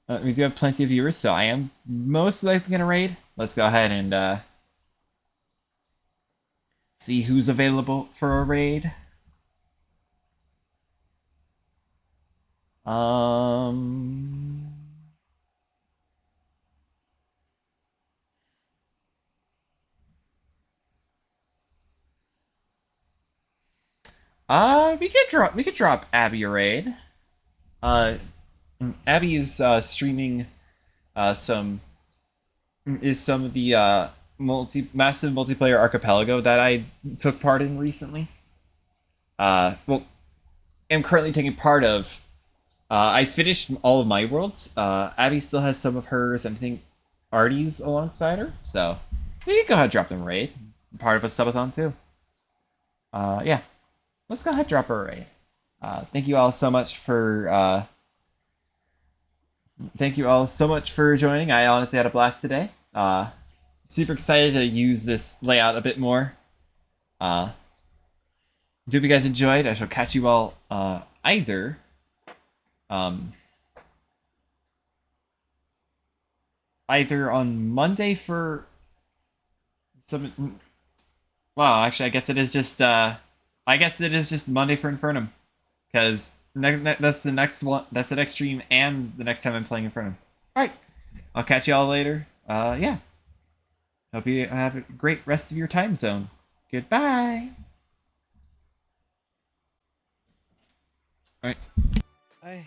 we do have plenty of viewers, so I am most likely gonna raid. Let's go ahead and see who's available for a raid. We could drop Abby a raid. Abby is streaming some of the massive multiplayer archipelago that I took part in recently. Well, am currently taking part of. I finished all of my worlds. Abby still has some of hers, and I think Artie's alongside her. So we can go ahead and drop them a raid. Part of a subathon too. Yeah, let's go ahead and drop her a raid. Thank you all so much for joining. I honestly had a blast today. Super excited to use this layout a bit more. Do hope you guys enjoyed. I shall catch you all either on Monday for some. Well, actually, I guess it is just Monday for Infernum, because that's the next one. That's the next stream and the next time I'm playing Infernum. All right, I'll catch you all later. Yeah. Hope you have a great rest of your time zone. Goodbye. All right. I.